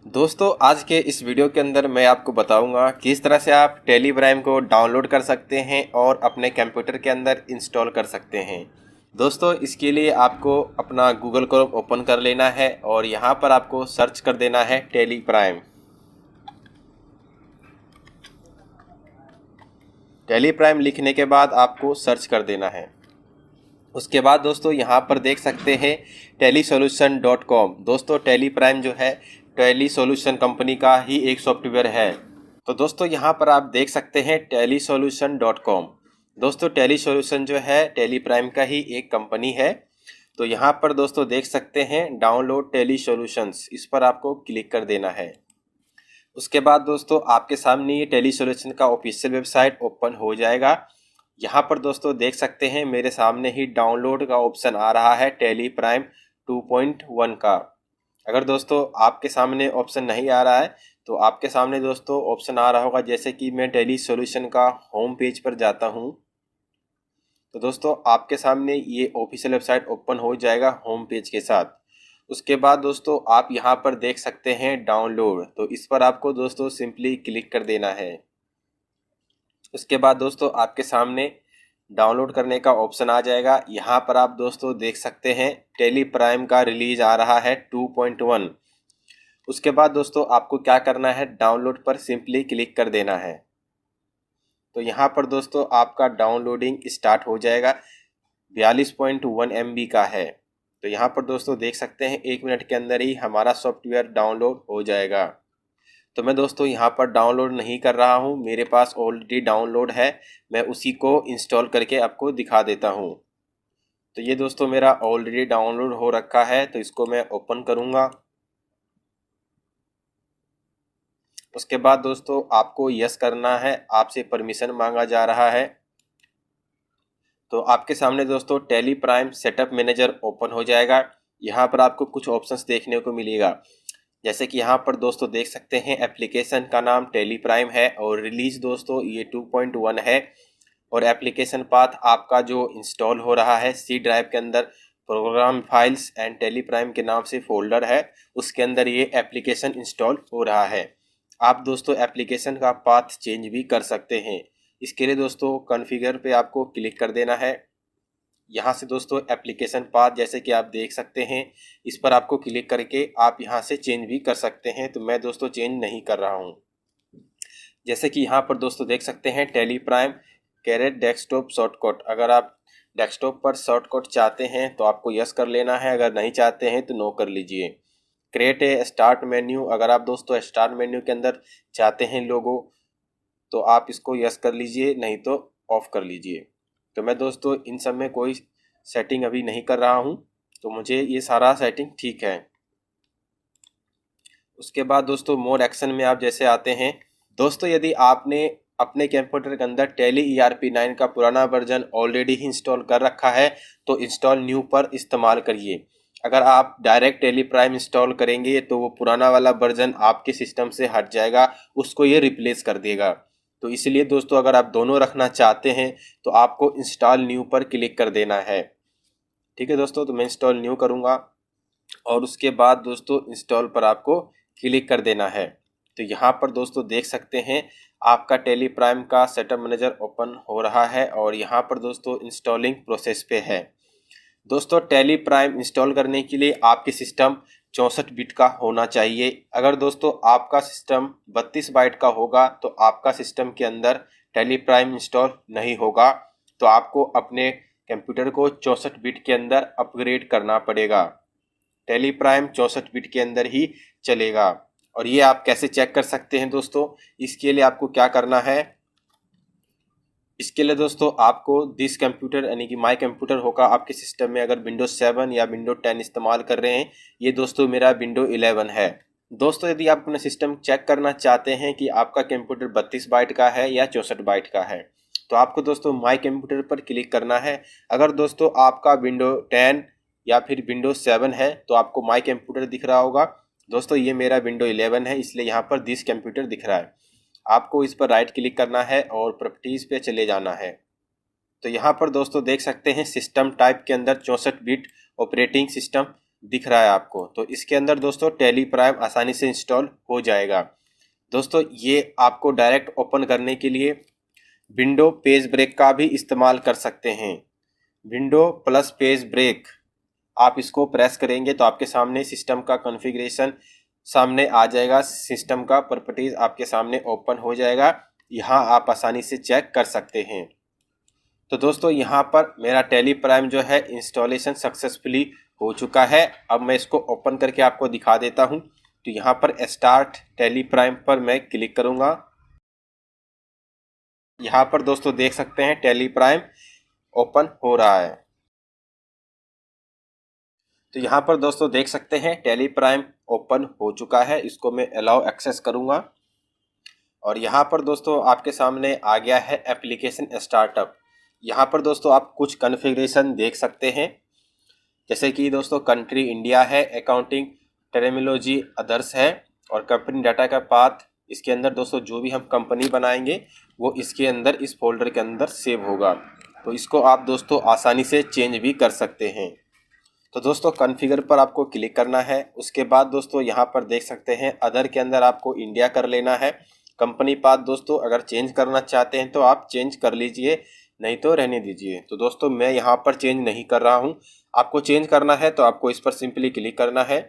दोस्तों आज के इस वीडियो के अंदर मैं आपको बताऊंगा किस तरह से आप टेलीप्राइम को डाउनलोड कर सकते हैं और अपने कंप्यूटर के अंदर इंस्टॉल कर सकते हैं। दोस्तों इसके लिए आपको अपना गूगल क्रोम ओपन कर लेना है और यहाँ पर आपको सर्च कर देना है टेलीप्राइम। टेलीप्राइम लिखने के बाद आपको सर्च कर देना है। उसके बाद दोस्तों यहाँ पर देख सकते हैं telisolution.com। दोस्तों टेलीप्राइम जो है टेलीसॉल्यूशन कंपनी का ही एक सॉफ्टवेयर है। तो दोस्तों यहाँ पर आप देख सकते हैं telisolution.com। दोस्तों टेलीसॉल्यूशन जो है टेलीप्राइम का ही एक कंपनी है। तो यहाँ पर दोस्तों देख सकते हैं डाउनलोड टेलीसॉल्यूशंस, इस पर आपको क्लिक कर देना है। उसके बाद दोस्तों आपके सामने ये टेलीसॉल्यूशन का ऑफिशियल वेबसाइट ओपन हो जाएगा। यहाँ पर दोस्तों देख सकते हैं मेरे सामने ही डाउनलोड का ऑप्शन आ रहा है टेलीप्राइम 2.1 का। अगर दोस्तों आपके सामने ऑप्शन नहीं आ रहा है तो आपके सामने दोस्तों ऑप्शन आ रहा होगा, जैसे कि मैं टेलीसॉल्यूशन का होम पेज पर जाता हूँ तो दोस्तों आपके सामने ये ऑफिशियल वेबसाइट ओपन हो जाएगा होम पेज के साथ। उसके बाद दोस्तों आप यहाँ पर देख सकते हैं डाउनलोड, तो इस पर आपको दोस्तों सिंपली क्लिक कर देना है। उसके बाद दोस्तों आपके सामने डाउनलोड करने का ऑप्शन आ जाएगा। यहाँ पर आप दोस्तों देख सकते हैं टेलीप्राइम का रिलीज आ रहा है 2.1। उसके बाद दोस्तों आपको क्या करना है, डाउनलोड पर सिंपली क्लिक कर देना है। तो यहाँ पर दोस्तों आपका डाउनलोडिंग स्टार्ट हो जाएगा। 42.1 MB का है। तो यहाँ पर दोस्तों देख सकते हैं 1 मिनट के अंदर ही हमारा सॉफ्टवेयर डाउनलोड हो जाएगा। तो मैं दोस्तों यहाँ पर डाउनलोड नहीं कर रहा हूँ, मेरे पास ऑलरेडी डाउनलोड है, मैं उसी को इंस्टॉल करके आपको दिखा देता हूँ। तो ये दोस्तों मेरा ऑलरेडी डाउनलोड हो रखा है, तो इसको मैं ओपन करूँगा। उसके बाद दोस्तों आपको यस करना है, आपसे परमिशन मांगा जा रहा है। तो आपके सामने दोस्तों टेलीप्राइम सेटअप मैनेजर ओपन हो जाएगा। यहाँ पर आपको कुछ ऑप्शंस देखने को मिलेगा, जैसे कि यहाँ पर दोस्तों देख सकते हैं एप्लीकेशन का नाम टेलीप्राइम है और रिलीज दोस्तों ये 2.1 है। और एप्लीकेशन पाथ आपका जो इंस्टॉल हो रहा है सी ड्राइव के अंदर प्रोग्राम फाइल्स एंड टेलीप्राइम के नाम से फोल्डर है, उसके अंदर ये एप्लीकेशन इंस्टॉल हो रहा है। आप दोस्तों एप्लीकेशन का पाथ चेंज भी कर सकते हैं। इसके लिए दोस्तों कॉन्फ़िगर पे आपको क्लिक कर देना है। यहाँ से दोस्तों एप्लीकेशन पाथ जैसे कि आप देख सकते हैं, इस पर आपको क्लिक करके आप यहाँ से चेंज भी कर सकते हैं। तो मैं दोस्तों चेंज नहीं कर रहा हूँ। जैसे कि यहाँ पर दोस्तों देख सकते हैं टेलीप्राइम कैरेट डेस्कटॉप शॉर्टकट। अगर आप डेस्कटॉप पर शॉर्टकट चाहते हैं तो आपको यस कर लेना है, अगर नहीं चाहते हैं तो नो कर लीजिए। क्रिएट ए स्टार्ट मेन्यू, अगर आप दोस्तों स्टार्ट मेन्यू के अंदर चाहते हैं लोगो तो आप इसको यस कर लीजिए, नहीं तो ऑफ कर लीजिए। तो मैं दोस्तों इन सब में कोई सेटिंग अभी नहीं कर रहा हूँ, तो मुझे ये सारा सेटिंग ठीक है। उसके बाद दोस्तों मोर एक्शन में आप जैसे आते हैं, दोस्तों यदि आपने अपने कंप्यूटर के अंदर टेली ERP9 का पुराना वर्जन ऑलरेडी ही इंस्टॉल कर रखा है तो इंस्टॉल न्यू पर इस्तेमाल करिए। अगर आप डायरेक्ट टेलीप्राइम इंस्टॉल करेंगे तो वो पुराना वाला वर्जन आपके सिस्टम से हट जाएगा, उसको ये रिप्लेस कर देगा। तो इसलिए दोस्तों अगर आप दोनों रखना चाहते हैं तो आपको इंस्टॉल न्यू पर क्लिक कर देना है। ठीक है दोस्तों, तो मैं इंस्टॉल न्यू करूँगा और उसके बाद दोस्तों इंस्टॉल पर आपको क्लिक कर देना है। तो यहाँ पर दोस्तों देख सकते हैं आपका टेलीप्राइम का सेटअप मैनेजर ओपन हो रहा है और यहाँ पर दोस्तों इंस्टॉलिंग प्रोसेस पे है। दोस्तों टेलीप्राइम इंस्टॉल करने के लिए आपके सिस्टम 64 बिट का होना चाहिए। अगर दोस्तों आपका सिस्टम 32 बाइट का होगा तो आपका सिस्टम के अंदर टेलीप्राइम इंस्टॉल नहीं होगा, तो आपको अपने कंप्यूटर को 64 बिट के अंदर अपग्रेड करना पड़ेगा। टेलीप्राइम 64 बिट के अंदर ही चलेगा। और ये आप कैसे चेक कर सकते हैं दोस्तों, इसके लिए आपको क्या करना है, इसके लिए दोस्तों आपको दिस कंप्यूटर यानी कि माई कंप्यूटर होगा आपके सिस्टम में। अगर विंडोज 7 या विंडो 10 इस्तेमाल कर रहे हैं, ये दोस्तों मेरा विंडो 11 है। दोस्तों यदि आप अपना सिस्टम चेक करना चाहते हैं कि आपका कंप्यूटर 32 बाइट का है या 64 बाइट का है, तो आपको दोस्तों माई कंप्यूटर पर क्लिक करना है। अगर दोस्तों आपका विंडो 10 या फिर विंडोज 7 है तो आपको माई कंप्यूटर दिख रहा होगा। दोस्तों ये मेरा विंडो 11 है, इसलिए यहाँ पर दिस कंप्यूटर दिख रहा है। आपको इस पर राइट क्लिक करना है और प्रॉपर्टीज़ पे चले जाना है। तो यहाँ पर दोस्तों देख सकते हैं सिस्टम टाइप के अंदर 64 बिट ऑपरेटिंग सिस्टम दिख रहा है आपको, तो इसके अंदर दोस्तों टैली प्राइम आसानी से इंस्टॉल हो जाएगा। दोस्तों ये आपको डायरेक्ट ओपन करने के लिए विंडो पेज ब्रेक का भी इस्तेमाल कर सकते हैं। विंडो प्लस पेज ब्रेक आप इसको प्रेस करेंगे तो आपके सामने सिस्टम का कॉन्फ़िगरेशन सामने आ जाएगा, सिस्टम का प्रॉपर्टीज़ आपके सामने ओपन हो जाएगा। यहाँ आप आसानी से चेक कर सकते हैं। तो दोस्तों यहाँ पर मेरा टैली प्राइम जो है इंस्टॉलेशन सक्सेसफुली हो चुका है। अब मैं इसको ओपन करके आपको दिखा देता हूँ। तो यहाँ पर स्टार्ट टैली प्राइम पर मैं क्लिक करूँगा। यहाँ पर दोस्तों देख सकते हैं टैली प्राइम ओपन हो रहा है। तो यहाँ पर दोस्तों देख सकते हैं टैली प्राइम ओपन हो चुका है। इसको मैं अलाउ एक्सेस करूँगा और यहाँ पर दोस्तों आपके सामने आ गया है एप्लीकेशन स्टार्टअप। यहाँ पर दोस्तों आप कुछ कॉन्फ़िगरेशन देख सकते हैं, जैसे कि दोस्तों कंट्री इंडिया है, अकाउंटिंग टर्मिनोलॉजी अदर्स है और कंपनी डाटा का पाथ। इसके अंदर दोस्तों जो भी हम कंपनी बनाएंगे वो इसके अंदर इस फोल्डर के अंदर सेव होगा। तो इसको आप दोस्तों आसानी से चेंज भी कर सकते हैं। तो दोस्तों कॉन्फ़िगर पर आपको क्लिक करना है। उसके बाद दोस्तों यहाँ पर देख सकते हैं अदर के अंदर आपको इंडिया कर लेना है। कंपनी पाथ दोस्तों अगर चेंज करना चाहते हैं तो आप चेंज कर लीजिए, नहीं तो रहने दीजिए। तो दोस्तों मैं यहाँ पर चेंज नहीं कर रहा हूँ। आपको चेंज करना है तो आपको इस पर सिंपली क्लिक करना है।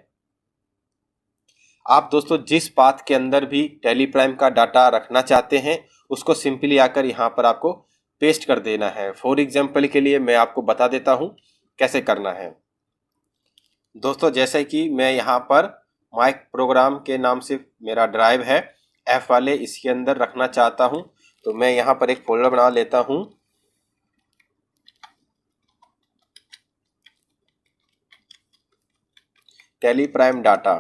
आप दोस्तों जिस पाथ के अंदर भी टैली प्राइम का डाटा रखना चाहते हैं उसको सिंपली आकर यहाँ पर आपको पेस्ट कर देना है। फॉर एग्जाम्पल के लिए मैं आपको बता देता हूँ कैसे करना है। दोस्तों जैसे कि मैं यहाँ पर माइक प्रोग्राम के नाम से मेरा ड्राइव है एफ वाले, इसके अंदर रखना चाहता हूँ। तो मैं यहाँ पर एक फोल्डर बना लेता हूँ। Tally prime data.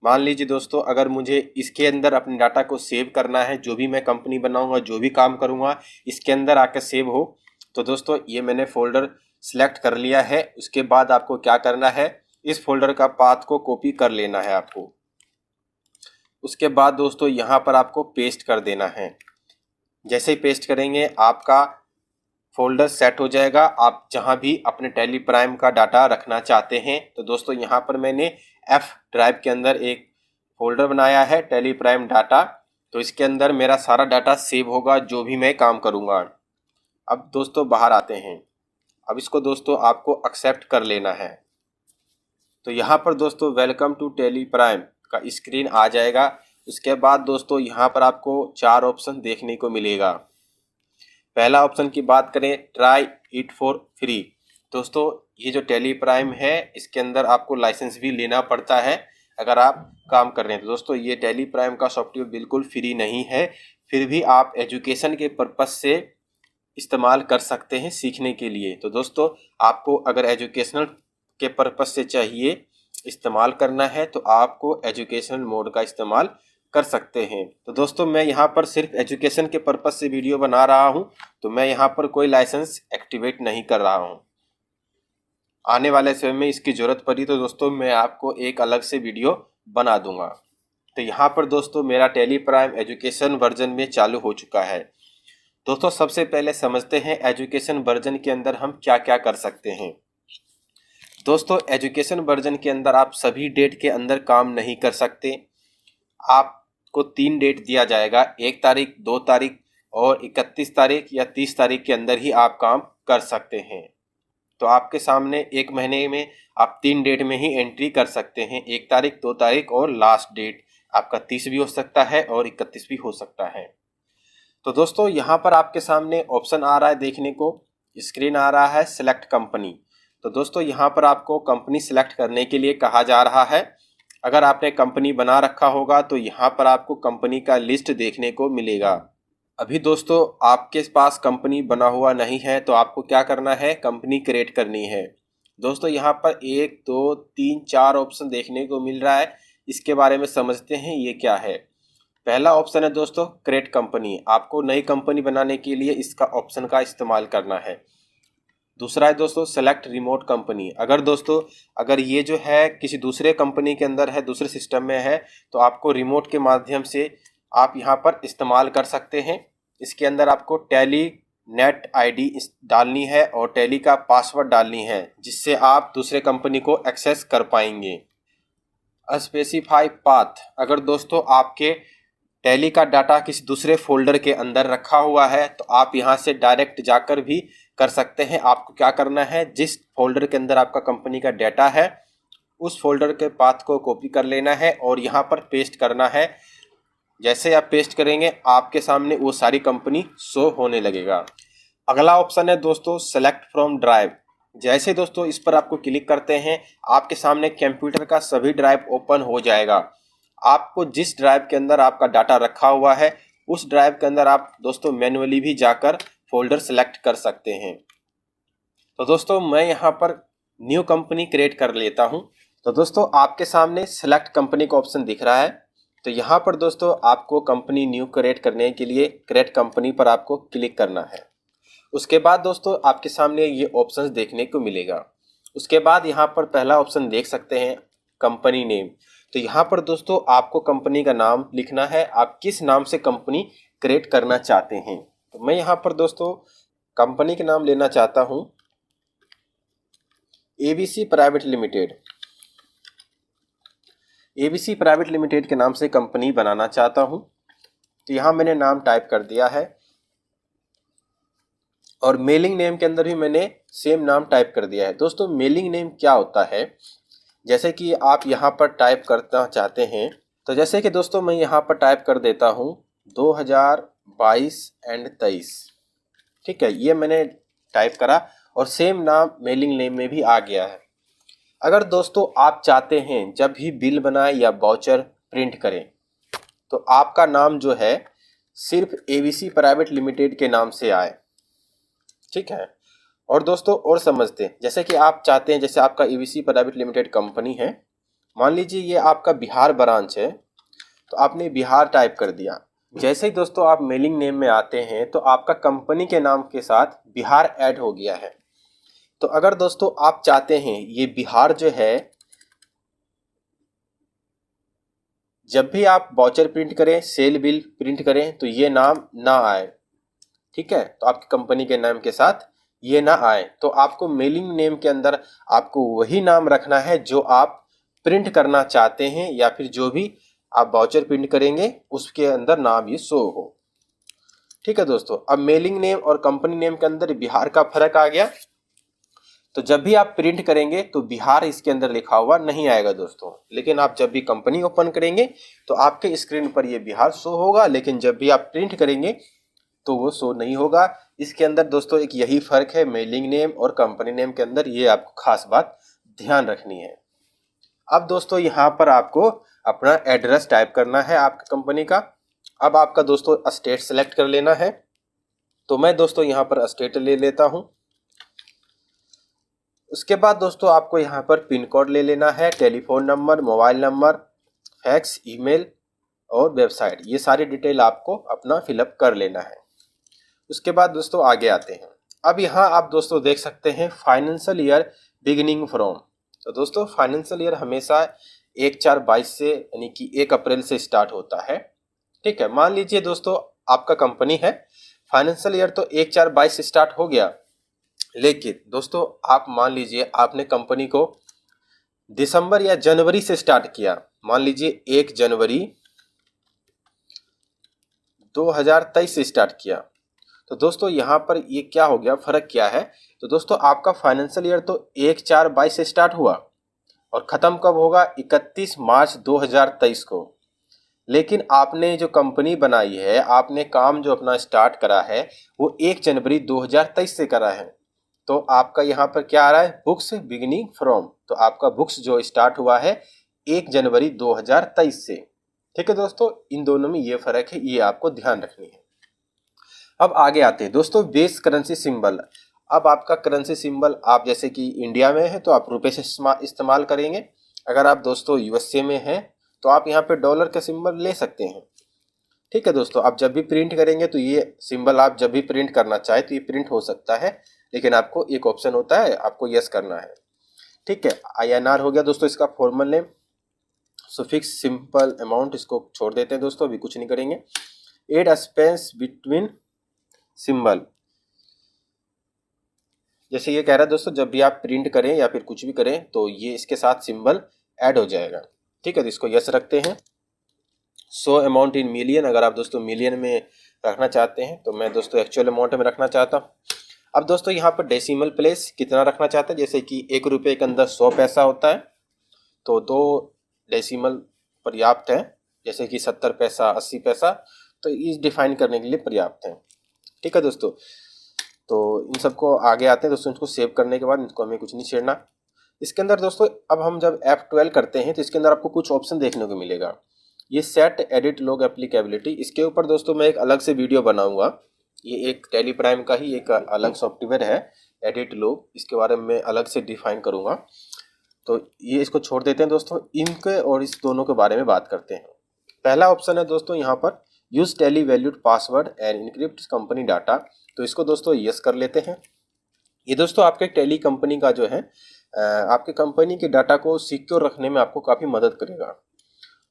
मान लीजिए दोस्तों अगर मुझे इसके अंदर अपने डाटा को सेव करना है, जो भी मैं कंपनी बनाऊंगा, जो भी काम करूंगा इसके अंदर आकर सेव हो। तो दोस्तों ये मैंने फोल्डर सिलेक्ट कर लिया है। उसके बाद आपको क्या करना है, इस फोल्डर का पाथ को कॉपी कर लेना है आपको। उसके बाद दोस्तों यहाँ पर आपको पेस्ट कर देना है। जैसे ही पेस्ट करेंगे आपका फोल्डर सेट हो जाएगा, आप जहाँ भी अपने टैली प्राइम का डाटा रखना चाहते हैं। तो दोस्तों यहाँ पर मैंने एफ ड्राइव के अंदर एक फोल्डर बनाया है टैली प्राइम डाटा। तो इसके अंदर मेरा सारा डाटा सेव होगा जो भी मैं काम करूँगा। अब दोस्तों बाहर आते हैं। अब इसको दोस्तों आपको एक्सेप्ट कर लेना है। तो यहाँ पर दोस्तों वेलकम टू टैली प्राइम का स्क्रीन आ जाएगा। उसके बाद दोस्तों यहाँ पर आपको 4 ऑप्शन देखने को मिलेगा। पहला ऑप्शन की बात करें, ट्राई इट फॉर फ्री। दोस्तों ये जो टैली प्राइम है इसके अंदर आपको लाइसेंस भी लेना पड़ता है अगर आप काम कर रहे हैं। तो दोस्तों ये टैली प्राइम का सॉफ्टवेयर बिल्कुल फ्री नहीं है, फिर भी आप एजुकेशन के पर्पस से इस्तेमाल कर सकते हैं सीखने के लिए। तो दोस्तों आपको अगर एजुकेशनल के पर्पस से चाहिए इस्तेमाल करना है तो आपको एजुकेशनल मोड का इस्तेमाल कर सकते हैं। तो दोस्तों मैं यहाँ पर सिर्फ एजुकेशन के पर्पस से वीडियो बना रहा हूँ, तो मैं यहाँ पर कोई लाइसेंस एक्टिवेट नहीं कर रहा हूँ। आने वाले समय में इसकी ज़रूरत पड़ी तो दोस्तों मैं आपको एक अलग से वीडियो बना दूंगा। तो यहाँ पर दोस्तों मेरा टैली प्राइम एजुकेशन वर्जन में चालू हो चुका है। दोस्तों सबसे पहले समझते हैं एजुकेशन वर्जन के अंदर हम क्या क्या कर सकते हैं। दोस्तों एजुकेशन वर्जन के अंदर आप सभी डेट के अंदर काम नहीं कर सकते। आपको 3 डेट दिया जाएगा, 1 तारीख, 2 तारीख और 31 तारीख या 30 तारीख के अंदर ही आप काम कर सकते हैं। तो आपके सामने 1 महीने में आप 3 डेट में ही एंट्री कर सकते हैं, 1 तारीख, 2 तारीख और लास्ट डेट आपका 30 भी हो सकता है और 31 भी हो सकता है। तो दोस्तों यहाँ पर आपके सामने ऑप्शन आ रहा है, देखने को स्क्रीन आ रहा है सिलेक्ट कंपनी। तो दोस्तों यहाँ पर आपको कंपनी सिलेक्ट करने के लिए कहा जा रहा है। अगर आपने कंपनी बना रखा होगा तो यहाँ पर आपको कंपनी का लिस्ट देखने को मिलेगा। अभी दोस्तों आपके पास कंपनी बना हुआ नहीं है तो आपको क्या करना है, कंपनी क्रिएट करनी है। दोस्तों यहाँ पर 1, 2, 3, 4 ऑप्शन देखने को मिल रहा है। इसके बारे में समझते हैं ये क्या है। पहला ऑप्शन है दोस्तों क्रिएट कंपनी। आपको नई कंपनी बनाने के लिए इसका ऑप्शन का इस्तेमाल करना है। दूसरा है दोस्तों सेलेक्ट रिमोट कंपनी। अगर ये जो है किसी दूसरे कंपनी के अंदर है, दूसरे सिस्टम में है, तो आपको रिमोट के माध्यम से आप यहाँ पर इस्तेमाल कर सकते हैं। इसके अंदर आपको टैली नेट आईडी डालनी है और टैली का पासवर्ड डालनी है, जिससे आप दूसरे कंपनी को एक्सेस कर पाएंगे। स्पेसिफाई पाथ, अगर दोस्तों आपके टैली का डाटा किसी दूसरे फोल्डर के अंदर रखा हुआ है तो आप यहाँ से डायरेक्ट जाकर भी कर सकते हैं। आपको क्या करना है, जिस फोल्डर के अंदर आपका कंपनी का डाटा है उस फोल्डर के पाथ को कॉपी कर लेना है और यहाँ पर पेस्ट करना है। जैसे आप पेस्ट करेंगे आपके सामने वो सारी कंपनी शो होने लगेगा। अगला ऑप्शन है दोस्तों सेलेक्ट फ्रॉम ड्राइव। जैसे दोस्तों इस पर आपको क्लिक करते हैं आपके सामने कंप्यूटर का सभी ड्राइव ओपन हो जाएगा। आपको जिस ड्राइव के अंदर आपका डाटा रखा हुआ है उस ड्राइव के अंदर आप दोस्तों मैन्युअली भी जाकर फोल्डर सेलेक्ट कर सकते हैं। तो दोस्तों मैं यहाँ पर न्यू कंपनी क्रिएट कर लेता हूँ। तो दोस्तों आपके सामने सेलेक्ट कंपनी का ऑप्शन दिख रहा है। तो यहाँ पर दोस्तों आपको कंपनी न्यू क्रिएट करने के लिए क्रिएट कंपनी पर आपको क्लिक करना है। उसके बाद दोस्तों आपके सामने ये ऑप्शंस देखने को मिलेगा। उसके बाद यहाँ पर पहला ऑप्शन देख सकते हैं कंपनी नेम। तो यहाँ पर दोस्तों आपको कंपनी का नाम लिखना है, आप किस नाम से कंपनी क्रिएट करना चाहते हैं। तो मैं यहाँ पर दोस्तों कंपनी का नाम लेना चाहता हूँ ABC private limited. ABC private limited के नाम से कंपनी बनाना चाहता हूँ। तो यहाँ मैंने नाम टाइप कर दिया है और मेलिंग नेम के अंदर भी मैंने सेम नाम टाइप कर दिया है। दोस्तों मेलिंग नेम क्या होता है, जैसे कि आप यहाँ पर टाइप करना चाहते हैं, तो जैसे कि दोस्तों मैं यहाँ पर टाइप कर देता हूँ 2022 एंड 23। ठीक है, ये मैंने टाइप करा और सेम नाम मेलिंग नेम में भी आ गया है। अगर दोस्तों आप चाहते हैं जब भी बिल बनाए या वाउचर प्रिंट करें तो आपका नाम जो है सिर्फ एबीसी प्राइवेट लिमिटेड के नाम से आए। ठीक है, और दोस्तों और समझते हैं, जैसे कि आप चाहते हैं, जैसे आपका एबीसी प्राइवेट लिमिटेड कंपनी है, मान लीजिए ये आपका बिहार ब्रांच है, तो आपने बिहार टाइप कर दिया। जैसे ही दोस्तों आप मेलिंग नेम में आते हैं तो आपका कंपनी के नाम के साथ बिहार ऐड हो गया है। तो अगर दोस्तों आप चाहते हैं ये बिहार जो है जब भी आप वाउचर प्रिंट करें, सेल बिल प्रिंट करें तो ये नाम ना आए, ठीक है, तो आपकी कंपनी के नाम के साथ ये ना आए, तो आपको मेलिंग नेम के अंदर आपको वही नाम रखना है जो आप प्रिंट करना चाहते हैं या फिर जो भी आप वाउचर प्रिंट करेंगे उसके अंदर नाम ये शो हो। ठीक है दोस्तों, अब मेलिंग नेम और कंपनी नेम के अंदर बिहार का फर्क आ गया। तो जब भी आप प्रिंट करेंगे तो बिहार इसके अंदर लिखा हुआ नहीं आएगा दोस्तों, लेकिन आप जब भी कंपनी ओपन करेंगे तो आपके स्क्रीन पर ये बिहार शो होगा, लेकिन जब भी आप प्रिंट करेंगे तो वो शो नहीं होगा। इसके अंदर दोस्तों एक यही फर्क है मेलिंग नेम और कंपनी नेम के अंदर, ये आपको खास बात ध्यान रखनी है। अब दोस्तों यहाँ पर आपको अपना एड्रेस टाइप करना है आपकी कंपनी का। अब आपका दोस्तों स्टेट सेलेक्ट कर लेना है। तो मैं दोस्तों यहाँ पर स्टेट ले लेता हूँ। उसके बाद दोस्तों आपको यहाँ पर पिन कोड ले लेना है, telephone number, mobile number, fax, email और वेबसाइट, ये सारी डिटेल आपको अपना फिलअप कर लेना है। उसके बाद दोस्तों आगे आते हैं। अब यहाँ आप दोस्तों देख सकते हैं फाइनेंशियल ईयर बिगिनिंग फ्रॉम। तो दोस्तों फाइनेंशियल ईयर हमेशा 1/4/22 से यानी कि 1 अप्रैल से स्टार्ट होता है। ठीक है, मान लीजिए दोस्तों आपका कंपनी है, फाइनेंशियल ईयर तो 1/4/22 से स्टार्ट हो गया, लेकिन दोस्तों आप मान लीजिए आपने कंपनी को दिसंबर या जनवरी से स्टार्ट किया, मान लीजिए 1 जनवरी 2023 से स्टार्ट किया, तो दोस्तों यहाँ पर ये क्या हो गया, फर्क क्या है। तो दोस्तों आपका फाइनेंशियल ईयर तो 1/4/22 से स्टार्ट हुआ और ख़त्म कब होगा, 31 मार्च 2023 को। लेकिन आपने जो कंपनी बनाई है, आपने काम जो अपना स्टार्ट करा है वो 1 जनवरी 2023 से करा है। तो आपका यहाँ पर क्या आ रहा है, बुक्स बिगिनिंग फ्रॉम। तो आपका बुक्स जो स्टार्ट हुआ है 1 जनवरी 2023 से। ठीक है दोस्तों, इन दोनों में ये फर्क है, ये आपको ध्यान रखनी है। अब आगे आते हैं दोस्तों बेस करेंसी सिंबल। अब आपका करेंसी सिंबल, आप जैसे कि इंडिया में है तो आप रुपए से इस्तेमाल करेंगे। अगर आप दोस्तों यूएसए में हैं तो आप यहाँ पे डॉलर का सिंबल ले सकते हैं। ठीक है दोस्तों, आप जब भी प्रिंट करेंगे तो ये सिंबल आप जब भी प्रिंट करना चाहे तो ये प्रिंट हो सकता है, लेकिन आपको एक ऑप्शन होता है, आपको यस करना है। ठीक है, INR हो गया दोस्तों इसका formal name. Suffix simple amount इसको छोड़ देते हैं दोस्तों, अभी कुछ नहीं करेंगे। एड स्पेस बिटवीन सिंबल, जैसे ये कह रहा है दोस्तों, जब भी आप प्रिंट करें या फिर कुछ भी करें तो ये इसके साथ सिंबल ऐड हो जाएगा। ठीक है, तो इसको यस रखते हैं। शो अमाउंट इन मिलियन, अगर आप दोस्तों मिलियन में रखना चाहते हैं तो मैं दोस्तों एक्चुअल अमाउंट में रखना चाहता हूँ। अब दोस्तों यहाँ पर डेसिमल प्लेस कितना रखना चाहते हैं, जैसे कि 1 रुपये के अंदर 100 पैसा होता है तो 2 डेसिमल पर्याप्त है, जैसे कि 70 पैसा 80 पैसा, तो इस डिफाइन करने के लिए पर्याप्त है। ठीक है दोस्तों, तो इन सबको आगे आते हैं दोस्तों। इसको सेव करने के बाद इनको हमें कुछ नहीं छेड़ना। इसके अंदर दोस्तों अब हम जब F12 करते हैं तो इसके अंदर आपको कुछ ऑप्शन देखने को मिलेगा। ये सेट एडिट लॉग एप्लीकेबिलिटी, इसके ऊपर दोस्तों मैं एक अलग से वीडियो बनाऊंगा। ये एक टेली प्राइम का ही एक अलग सॉफ्टवेयर है एडिट लॉग, इसके बारे में अलग से डिफाइन करूंगा। तो ये इसको छोड़ देते हैं दोस्तों, इनके और इस दोनों के बारे में बात करते हैं। पहला ऑप्शन है दोस्तों यहाँ पर use Tally valued password and encrypt company data, तो इसको दोस्तों यस कर लेते हैं। ये दोस्तों आपके टेली कंपनी का जो है आपके कंपनी के डाटा को सिक्योर रखने में आपको काफ़ी मदद करेगा।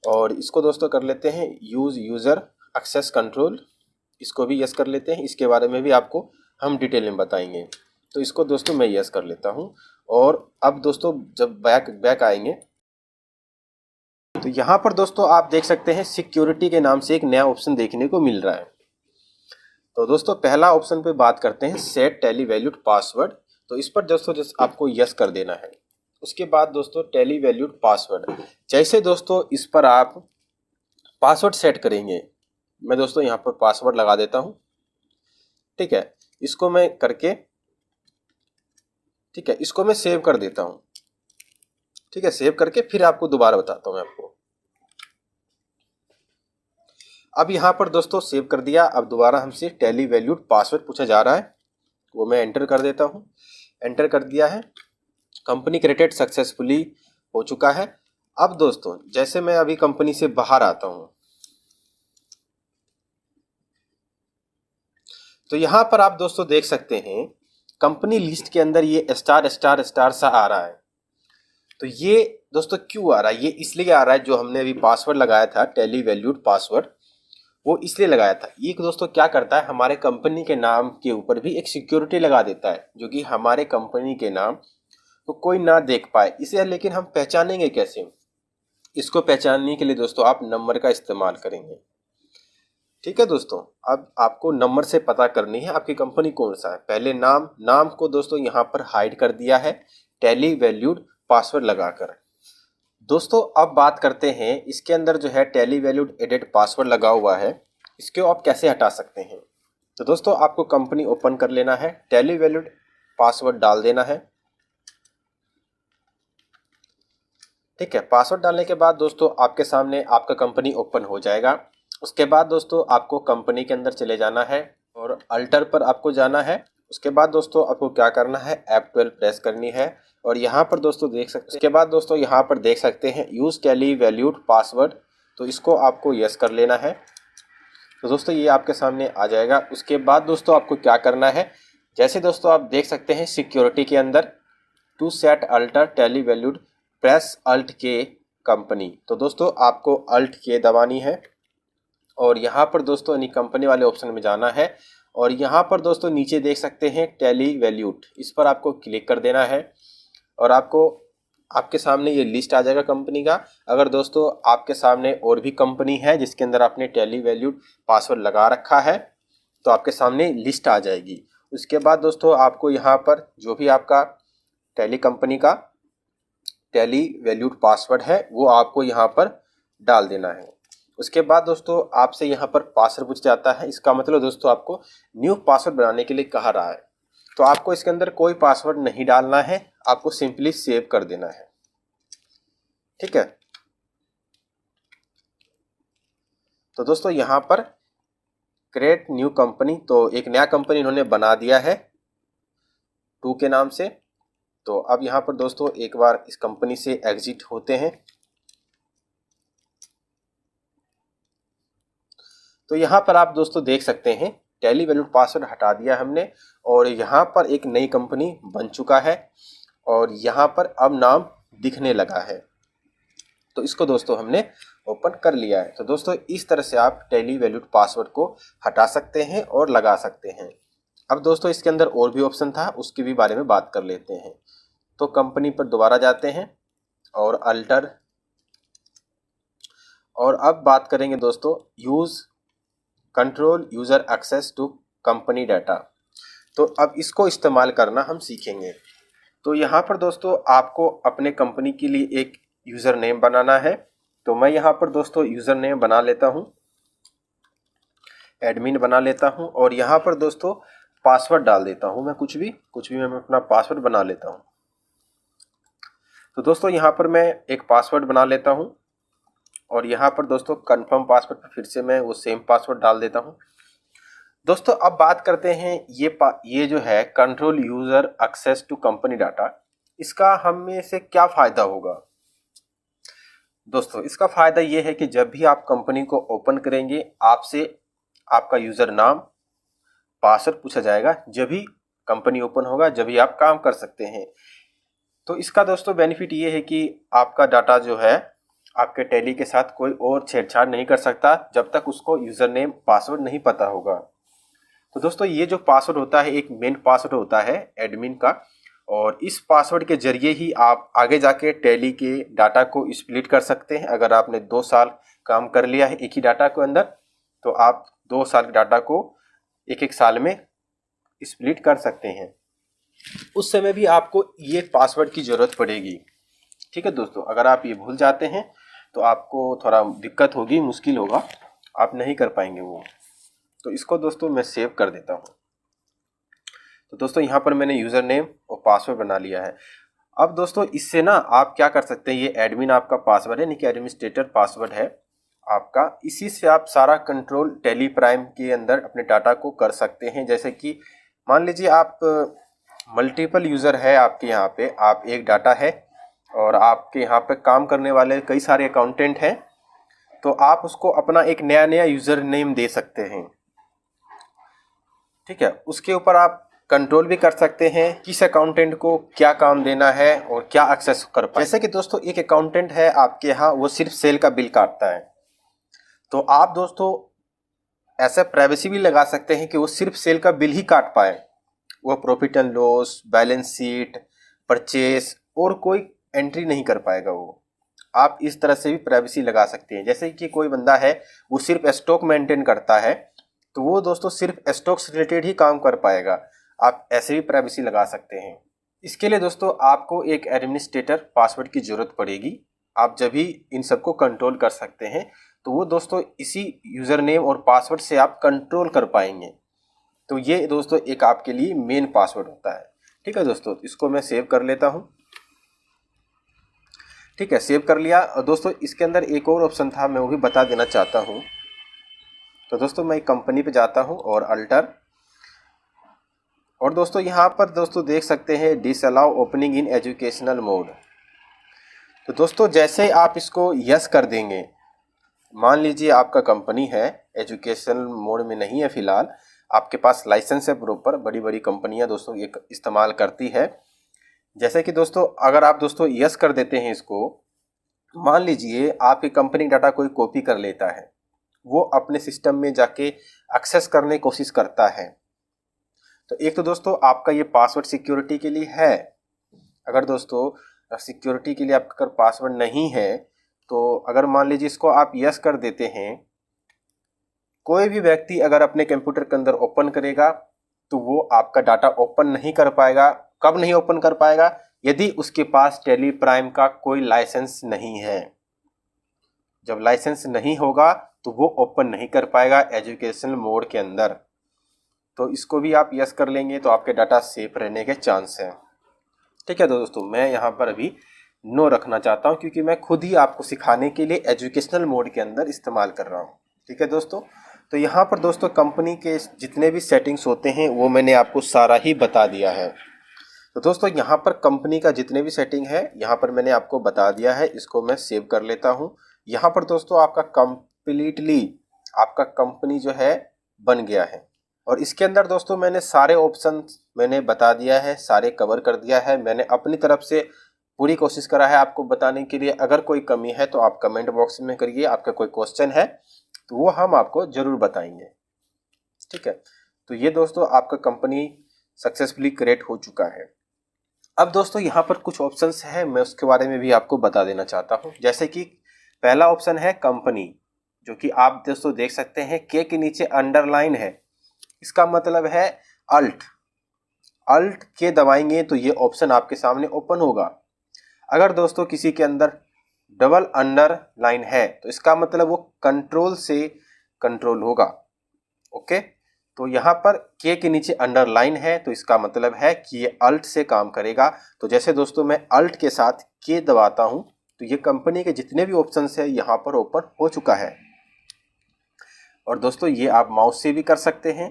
और इसको दोस्तों कर लेते हैं यूज़ यूज़र एक्सेस कंट्रोल, इसको भी यस कर लेते हैं। इसके बारे में भी आपको हम डिटेल में बताएंगे, तो इसको दोस्तों मैं यस कर लेता हूँ। और अब दोस्तों जब बैक आएंगे तो यहाँ पर दोस्तों आप देख सकते हैं सिक्योरिटी के नाम से एक नया ऑप्शन देखने को मिल रहा है। तो दोस्तों पहला ऑप्शन पे बात करते हैं सेट टेली वैल्यूड पासवर्ड, तो इस पर दोस्तों आपको यस कर देना है। उसके बाद दोस्तों टेली वैल्यूड पासवर्ड, जैसे दोस्तों इस पर आप पासवर्ड सेट करेंगे, मैं दोस्तों यहाँ पर पासवर्ड लगा देता हूँ। ठीक है, इसको मैं करके, ठीक है, इसको मैं सेव कर देता हूँ। ठीक है, सेव करके फिर आपको दोबारा बताता हूँ मैं आपको। अब यहाँ पर दोस्तों सेव कर दिया। अब दोबारा हमसे टेली वैल्यूड पासवर्ड पूछा जा रहा है, वो मैं एंटर कर देता हूँ। एंटर कर दिया है, कंपनी क्रिएटेड सक्सेसफुली हो चुका है। अब दोस्तों जैसे मैं अभी कंपनी से बाहर आता हूँ तो यहाँ पर आप दोस्तों देख सकते हैं कंपनी लिस्ट के अंदर ये स्टार स्टार स्टार सा आ रहा है। तो ये दोस्तों क्यों आ रहा है, ये इसलिए आ रहा है, जो हमने अभी पासवर्ड लगाया था टेली वैल्यूड पासवर्ड, वो इसलिए लगाया था। ये दोस्तों क्या करता है, हमारे कंपनी के नाम के ऊपर भी एक सिक्योरिटी लगा देता है, जो कि हमारे कंपनी के नाम को कोई ना देख पाए इसे। लेकिन हम पहचानेंगे कैसे, इसको पहचानने के लिए दोस्तों आप नंबर का इस्तेमाल करेंगे। ठीक है दोस्तों, अब आपको नंबर से पता करनी है आपकी कंपनी कौन सा है। पहले नाम को दोस्तों यहाँ पर हाइड कर दिया है टेली वैल्यूड पासवर्ड लगाकर। दोस्तों अब बात करते हैं इसके अंदर जो है टेली वैल्यूड एडिट पासवर्ड लगा हुआ है, इसको आप कैसे हटा सकते हैं। तो दोस्तों आपको कंपनी ओपन कर लेना है, टेली वैल्यूड पासवर्ड डाल देना है। ठीक है, पासवर्ड डालने के बाद दोस्तों आपके सामने आपका कंपनी ओपन हो जाएगा। उसके बाद दोस्तों आपको कंपनी के अंदर चले जाना है और अल्टर पर आपको जाना है। उसके बाद दोस्तों आपको क्या करना है, F12 प्रेस करनी है। और यहाँ पर दोस्तों देख सकते हैं, उसके बाद दोस्तों यहाँ पर देख सकते हैं यूज़ टेली वैल्यूड पासवर्ड, तो इसको आपको यस कर लेना है। तो दोस्तों ये आपके सामने आ जाएगा। उसके बाद दोस्तों आपको क्या करना है, जैसे दोस्तों आप देख सकते हैं सिक्योरिटी के अंदर to set alter Tally valued press alt K company, तो दोस्तों आपको अल्ट के दबानी है और यहाँ पर दोस्तों यानी कंपनी वाले ऑप्शन में जाना है। और यहाँ पर दोस्तों नीचे देख सकते हैं टेली वैल्यूड, इस पर आपको क्लिक कर देना है और आपके सामने ये लिस्ट आ जाएगा कंपनी का। अगर दोस्तों आपके सामने और भी कंपनी है जिसके अंदर आपने टेली वैल्यूड पासवर्ड लगा रखा है तो आपके सामने लिस्ट आ जाएगी। उसके बाद दोस्तों आपको यहाँ पर जो भी आपका टेली कंपनी का टेली वैल्यूड पासवर्ड है वो आपको यहाँ पर डाल देना है। उसके बाद दोस्तों आपसे यहाँ पर पासवर्ड पूछ जाता है, इसका मतलब दोस्तों आपको न्यू पासवर्ड बनाने के लिए कहा रहा है। तो आपको इसके अंदर कोई पासवर्ड नहीं डालना है, आपको सिंपली सेव कर देना है। ठीक है, तो दोस्तों यहाँ पर क्रिएट न्यू कंपनी, तो एक नया कंपनी इन्होंने बना दिया है 2 के नाम से। तो अब यहाँ पर दोस्तों एक बार इस कंपनी से एग्जिट होते हैं। तो यहाँ पर आप दोस्तों देख सकते हैं टेली वैल्यूड पासवर्ड हटा दिया हमने और यहाँ पर एक नई कंपनी बन चुका है और यहाँ पर अब नाम दिखने लगा है। तो इसको दोस्तों हमने ओपन कर लिया है। तो दोस्तों इस तरह से आप टेली वैल्यूड पासवर्ड को हटा सकते हैं और लगा सकते हैं। अब दोस्तों इसके अंदर और भी ऑप्शन था, उसके भी बारे में बात कर लेते हैं। तो कंपनी पर दोबारा जाते हैं और अल्टर, और अब बात करेंगे दोस्तों use control user access to company data. तो अब इसको इस्तेमाल करना हम सीखेंगे। तो यहाँ पर दोस्तों आपको अपने कंपनी के लिए एक यूज़र नेम बनाना है। तो मैं यहाँ पर दोस्तों यूज़र नेम बना लेता हूँ, एडमिन बना लेता हूँ, और यहाँ पर दोस्तों पासवर्ड डाल देता हूँ। मैं कुछ भी मैं अपना पासवर्ड बना लेता हूँ। तो दोस्तों यहाँ पर मैं एक पासवर्ड बना लेता हूँ, और यहाँ पर दोस्तों कंफर्म पासवर्ड पर फिर से मैं वो सेम पासवर्ड डाल देता हूँ। दोस्तों अब बात करते हैं ये जो है control user access to company data, इसका हमें से क्या फ़ायदा होगा। दोस्तों इसका फ़ायदा ये है कि जब भी आप कंपनी को ओपन करेंगे, आपसे आपका यूज़र नाम पासवर्ड पूछा जाएगा। जब भी कंपनी ओपन होगा, जब भी आप काम कर सकते हैं। तो इसका दोस्तों बेनिफिट ये है कि आपका डाटा जो है आपके टैली के साथ कोई और छेड़छाड़ नहीं कर सकता जब तक उसको यूज़र नेम पासवर्ड नहीं पता होगा। तो दोस्तों ये जो पासवर्ड होता है एक मेन पासवर्ड होता है एडमिन का, और इस पासवर्ड के जरिए ही आप आगे जाके टैली के डाटा को स्प्लिट कर सकते हैं। अगर आपने 2 साल काम कर लिया है एक ही डाटा के अंदर, तो आप 2 साल के डाटा को एक साल में स्प्लिट कर सकते हैं। उस समय भी आपको ये पासवर्ड की ज़रूरत पड़ेगी। ठीक है दोस्तों, अगर आप ये भूल जाते हैं तो आपको थोड़ा दिक्कत होगी, मुश्किल होगा, आप नहीं कर पाएंगे वो। तो इसको दोस्तों मैं सेव कर देता हूँ। तो दोस्तों यहाँ पर मैंने यूज़र नेम और पासवर्ड बना लिया है। अब दोस्तों इससे ना आप क्या कर सकते हैं, ये एडमिन आपका पासवर्ड है, यानी कि एडमिनिस्ट्रेटर पासवर्ड है आपका। इसी से आप सारा कंट्रोल टैली प्राइम के अंदर अपने डाटा को कर सकते हैं। जैसे कि मान लीजिए आप मल्टीपल यूज़र है आपके यहाँ पे, आप एक डाटा है और आपके यहाँ पे काम करने वाले कई सारे अकाउंटेंट हैं, तो आप उसको अपना एक नया यूज़र नेम दे सकते हैं। ठीक है, उसके ऊपर आप कंट्रोल भी कर सकते हैं किस अकाउंटेंट को क्या काम देना है और क्या एक्सेस कर पाए। जैसे कि दोस्तों एक अकाउंटेंट है आपके यहाँ, वो सिर्फ सेल का बिल काटता है, तो आप दोस्तों ऐसा प्राइवेसी भी लगा सकते हैं कि वो सिर्फ सेल का बिल ही काट पाए, वो profit and loss, balance sheet, purchase और कोई एंट्री नहीं कर पाएगा वो। आप इस तरह से भी प्राइवेसी लगा सकते हैं। जैसे कि कोई बंदा है वो सिर्फ स्टॉक मेंटेन करता है, तो वो दोस्तों सिर्फ स्टॉक से रिलेटेड ही काम कर पाएगा। आप ऐसे भी प्राइवेसी लगा सकते हैं। इसके लिए दोस्तों आपको एक एडमिनिस्ट्रेटर पासवर्ड की ज़रूरत पड़ेगी। आप जब भी इन सबको कंट्रोल कर सकते हैं, तो वो दोस्तों इसी यूज़र नेम और पासवर्ड से आप कंट्रोल कर पाएंगे। तो ये दोस्तों एक आपके लिए मेन पासवर्ड होता है। ठीक है दोस्तों, इसको मैं सेव कर लेता हूँ। ठीक है, सेव कर लिया। और दोस्तों इसके अंदर एक और ऑप्शन था, मैं वो भी बता देना चाहता हूँ। तो दोस्तों मैं कंपनी पे जाता हूँ और अल्टर, और दोस्तों यहाँ पर दोस्तों देख सकते हैं disallow opening in educational mode. तो दोस्तों जैसे आप इसको यस कर देंगे, मान लीजिए आपका कंपनी है एजुकेशनल मोड में नहीं है फ़िलहाल, आपके पास लाइसेंस है प्रॉपर, बड़ी बड़ी कंपनियां दोस्तों ये इस्तेमाल करती है। जैसे कि दोस्तों अगर आप दोस्तों यस कर देते हैं इसको, मान लीजिए आपकी कंपनी डाटा कोई कॉपी कर लेता है, वो अपने सिस्टम में जाके एक्सेस करने की कोशिश करता है। तो एक तो दोस्तों आपका ये पासवर्ड सिक्योरिटी के लिए है। अगर दोस्तों सिक्योरिटी के लिए आपका अगर पासवर्ड नहीं है, तो अगर मान लीजिए इसको आप यस कर देते हैं, कोई भी व्यक्ति अगर अपने कंप्यूटर के अंदर ओपन करेगा तो वो आपका डाटा ओपन नहीं कर पाएगा। कब नहीं ओपन कर पाएगा? यदि उसके पास टैली प्राइम का कोई लाइसेंस नहीं है। जब लाइसेंस नहीं होगा तो वो ओपन नहीं कर पाएगा एजुकेशनल मोड के अंदर। तो इसको भी आप यस कर लेंगे तो आपके डाटा सेफ रहने के चांस हैं। ठीक है दोस्तों, मैं यहाँ पर अभी नो रखना चाहता हूँ क्योंकि मैं खुद ही आपको सिखाने के लिए एजुकेशनल मोड के अंदर इस्तेमाल कर रहा हूँ। ठीक है दोस्तों, तो यहाँ पर दोस्तों कंपनी के जितने भी सेटिंग्स होते हैं वो मैंने आपको सारा ही बता दिया है। तो दोस्तों यहाँ पर कंपनी का जितने भी सेटिंग है यहाँ पर मैंने आपको बता दिया है। इसको मैं सेव कर लेता हूँ। यहाँ पर दोस्तों आपका कंप्लीटली आपका कंपनी जो है बन गया है, और इसके अंदर दोस्तों मैंने सारे ऑप्शन मैंने बता दिया है, सारे कवर कर दिया है। मैंने अपनी तरफ से पूरी कोशिश करा है आपको बताने के लिए। अगर कोई कमी है तो आप कमेंट बॉक्स में करिए, आपका कोई क्वेश्चन है तो वो हम आपको ज़रूर बताएंगे। ठीक है, तो ये दोस्तों आपका कंपनी सक्सेसफुली क्रिएट हो चुका है। अब दोस्तों यहाँ पर कुछ ऑप्शंस हैं, मैं उसके बारे में भी आपको बता देना चाहता हूँ। जैसे कि पहला ऑप्शन है कंपनी, जो कि आप दोस्तों देख सकते हैं के नीचे अंडरलाइन है। इसका मतलब है अल्ट के दबाएंगे तो ये ऑप्शन आपके सामने ओपन होगा। अगर दोस्तों किसी के अंदर डबल अंडरलाइन है तो इसका मतलब वो कंट्रोल से कंट्रोल होगा। ओके, तो यहाँ पर के नीचे अंडरलाइन है तो इसका मतलब है कि ये अल्ट से काम करेगा। तो जैसे दोस्तों मैं अल्ट के साथ के दबाता हूँ तो ये कंपनी के जितने भी ऑप्शंस है यहाँ पर ओपन हो चुका है। और दोस्तों ये आप माउस से भी कर सकते हैं,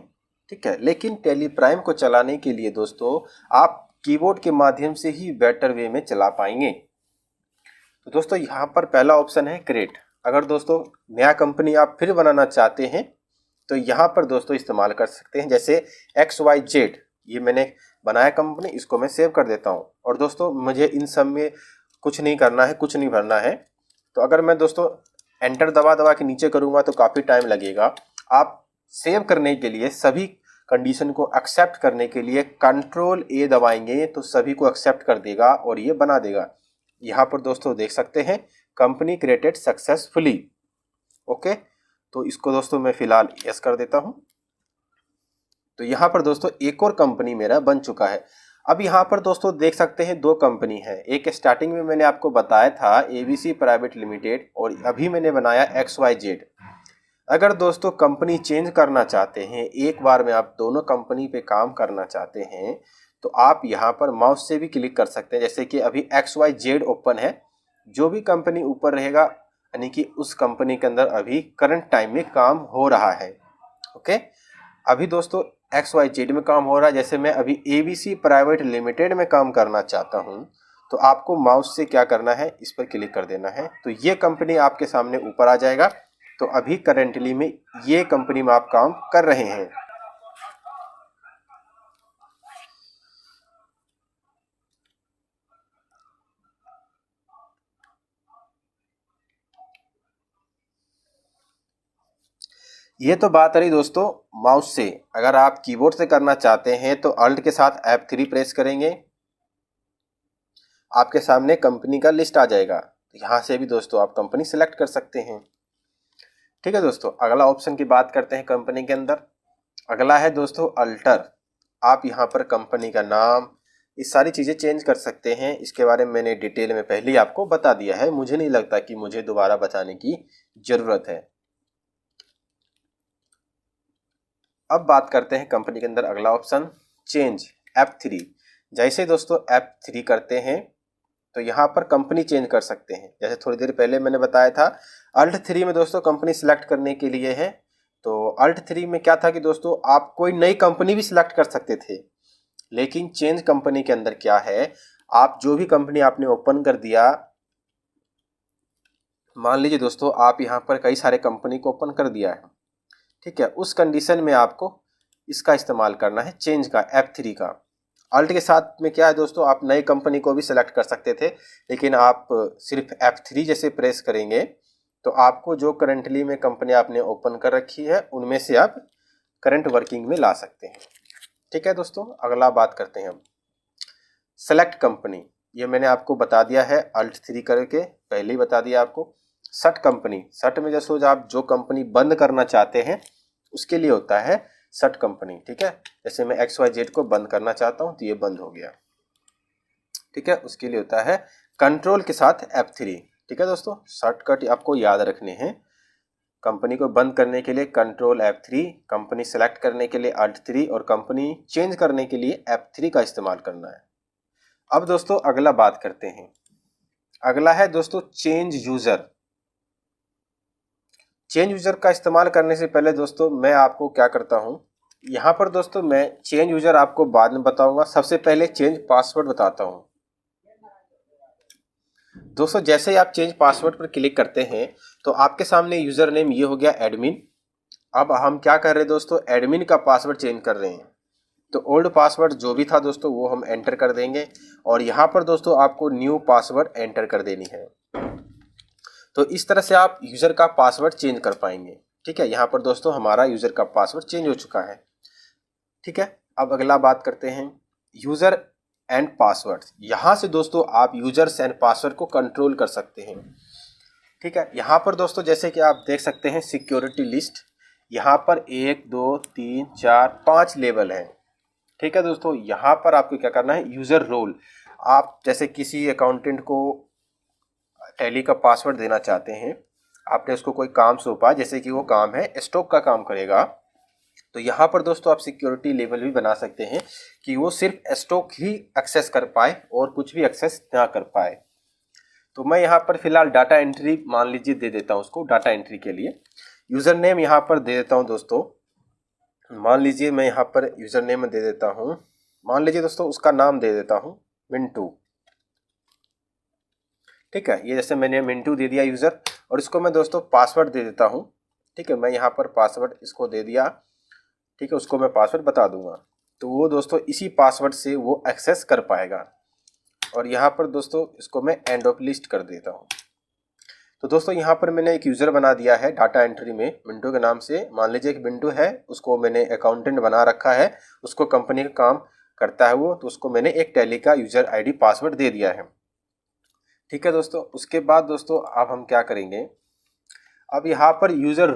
ठीक है, लेकिन टैली प्राइम को चलाने के लिए दोस्तों आप कीबोर्ड के माध्यम से ही बेटर वे में चला पाएंगे। तो दोस्तों यहाँ पर पहला ऑप्शन है क्रिएट। अगर दोस्तों नया कंपनी आप फिर बनाना चाहते हैं तो यहाँ पर दोस्तों इस्तेमाल कर सकते हैं। जैसे XYZ ये मैंने बनाया कंपनी, इसको मैं सेव कर देता हूँ। और दोस्तों मुझे इन सब में कुछ नहीं करना है, कुछ नहीं भरना है। तो अगर मैं दोस्तों एंटर दबा के नीचे करूँगा तो काफ़ी टाइम लगेगा। आप सेव करने के लिए सभी कंडीशन को एक्सेप्ट करने के लिए कंट्रोल A दबाएंगे तो सभी को एक्सेप्ट कर देगा और ये बना देगा। यहाँ पर दोस्तों देख सकते हैं कंपनी क्रिएटेड सक्सेसफुली। ओके, तो इसको दोस्तों मैं फिलहाल यस कर देता हूँ। तो यहाँ पर दोस्तों एक और कंपनी मेरा बन चुका है। अब यहाँ पर दोस्तों देख सकते हैं दो कंपनी है। एक स्टार्टिंग में मैंने आपको बताया था ABC प्राइवेट लिमिटेड और अभी मैंने बनाया XYZ। अगर दोस्तों कंपनी चेंज करना चाहते हैं, एक बार में आप दोनों कंपनी पे काम करना चाहते हैं तो आप यहाँ पर माउस से भी क्लिक कर सकते हैं। जैसे कि अभी XYZ ओपन है, जो भी कंपनी ऊपर रहेगा यानी कि उस कंपनी के अंदर अभी करंट टाइम में काम हो रहा है। ओके, अभी दोस्तों XYZ में काम हो रहा है। जैसे मैं अभी ABC प्राइवेट लिमिटेड में काम करना चाहता हूँ तो आपको माउस से क्या करना है, इस पर क्लिक कर देना है तो ये कंपनी आपके सामने ऊपर आ जाएगा। तो अभी करेंटली में ये कंपनी में आप काम कर रहे हैं। ये तो बात रही दोस्तों माउस से। अगर आप कीबोर्ड से करना चाहते हैं तो अल्ट के साथ F3 प्रेस करेंगे, आपके सामने कंपनी का लिस्ट आ जाएगा। यहाँ से भी दोस्तों आप कंपनी सिलेक्ट कर सकते हैं। ठीक है दोस्तों, अगला ऑप्शन की बात करते हैं कंपनी के अंदर। अगला है दोस्तों अल्टर। आप यहाँ पर कंपनी का नाम, ये सारी चीज़ें चेंज कर सकते हैं। इसके बारे में मैंने डिटेल में पहले ही आपको बता दिया है, मुझे नहीं लगता कि मुझे दोबारा बताने की ज़रूरत है। अब बात करते हैं कंपनी के अंदर अगला ऑप्शन चेंज F3। जैसे दोस्तों F3 करते हैं तो यहाँ पर कंपनी चेंज कर सकते हैं। जैसे थोड़ी देर पहले मैंने बताया था अल्ट 3 में दोस्तों कंपनी सिलेक्ट करने के लिए है। तो अल्ट 3 में क्या था कि दोस्तों आप कोई नई कंपनी भी सिलेक्ट कर सकते थे, लेकिन चेंज कंपनी के अंदर क्या है, आप जो भी कंपनी आपने ओपन कर दिया, मान लीजिए दोस्तों आप यहाँ पर कई सारे कंपनी को ओपन कर दिया है, ठीक है, उस कंडीशन में आपको इसका इस्तेमाल करना है चेंज का, F3 का। अल्ट के साथ में क्या है दोस्तों, आप नई कंपनी को भी सिलेक्ट कर सकते थे, लेकिन आप सिर्फ F3 जैसे प्रेस करेंगे तो आपको जो करंटली में कंपनी आपने ओपन कर रखी है उनमें से आप करंट वर्किंग में ला सकते हैं। ठीक है दोस्तों, अगला बात करते हैं हम सेलेक्ट कंपनी। ये मैंने आपको बता दिया है, अल्ट 3 करके पहले ही बता दिया आपको। सट कंपनी, सट में जैसे आप जो कंपनी बंद करना चाहते हैं उसके लिए होता है सट कंपनी। ठीक है, जैसे मैं XYZ को बंद करना चाहता हूं तो ये बंद हो गया। ठीक है, उसके लिए होता है कंट्रोल के साथ F3। ठीक है दोस्तों, शॉर्टकट आपको याद रखने हैं। कंपनी को बंद करने के लिए कंट्रोल F3, कंपनी सेलेक्ट करने के लिए अल्ट 3 और कंपनी चेंज करने के लिए F3 का इस्तेमाल करना है। अब दोस्तों अगला बात करते हैं, अगला है दोस्तों चेंज यूजर। चेंज यूजर का इस्तेमाल करने से पहले दोस्तों मैं आपको क्या करता हूं, यहाँ पर दोस्तों मैं चेंज यूजर आपको बाद में बताऊंगा, सबसे पहले चेंज पासवर्ड बताता हूं। दोस्तों जैसे ही आप चेंज पासवर्ड पर क्लिक करते हैं तो आपके सामने यूजर नेम ये हो गया एडमिन। अब हम क्या कर रहे हैं दोस्तों, एडमिन का पासवर्ड चेंज कर रहे हैं। तो ओल्ड पासवर्ड जो भी था दोस्तों वो हम एंटर कर देंगे और यहाँ पर दोस्तों आपको न्यू पासवर्ड एंटर कर देनी है। तो इस तरह से आप यूज़र का पासवर्ड चेंज कर पाएंगे। ठीक है, यहाँ पर दोस्तों हमारा यूज़र का पासवर्ड चेंज हो चुका है। ठीक है, अब अगला बात करते हैं यूज़र एंड पासवर्ड। यहाँ से दोस्तों आप यूजर्स एंड पासवर्ड को कंट्रोल कर सकते हैं। ठीक है, यहाँ पर दोस्तों जैसे कि आप देख सकते हैं सिक्योरिटी लिस्ट, यहाँ पर 1 2 3 4 5 लेवल हैं। ठीक है दोस्तों, यहाँ पर आपको क्या करना है, यूज़र रोल। आप जैसे किसी अकाउंटेंट को टैली का पासवर्ड देना चाहते हैं, आपने उसको कोई काम सौंपा, जैसे कि वो काम है स्टॉक का काम करेगा, तो यहाँ पर दोस्तों आप सिक्योरिटी लेवल भी बना सकते हैं कि वो सिर्फ स्टॉक ही एक्सेस कर पाए और कुछ भी एक्सेस ना कर पाए। तो मैं यहाँ पर फिलहाल डाटा एंट्री मान लीजिए दे देता हूँ उसको, डाटा एंट्री के लिए यूज़र नेम यहाँ पर दे देता हूँ दोस्तों। मान लीजिए मैं यहाँ पर यूज़र नेम दे देता हूँ, मान लीजिए दोस्तों उसका नाम दे देता हूँ मिंटू। ठीक है, ये जैसे मैंने मिंटू दे दिया यूज़र, और इसको मैं दोस्तों पासवर्ड दे देता हूँ। ठीक है, मैं यहाँ पर पासवर्ड इसको दे दिया। ठीक है, उसको मैं पासवर्ड बता दूंगा, तो वो दोस्तों इसी पासवर्ड से वो एक्सेस कर पाएगा। और यहाँ पर दोस्तों इसको मैं एंड ऑफ लिस्ट कर देता हूँ। तो दोस्तों यहाँ पर मैंने एक यूज़र बना दिया है डाटा एंट्री में मिंटू के नाम से। मान लीजिए एक मिंटू है, उसको मैंने अकाउंटेंट बना रखा है, उसको कंपनी का काम करता है वो, तो उसको मैंने एक टैली का यूज़र आईडी पासवर्ड दे दिया है। ठीक है दोस्तों, उसके बाद दोस्तों अब हम क्या करेंगे, अब यहाँ पर यूज़र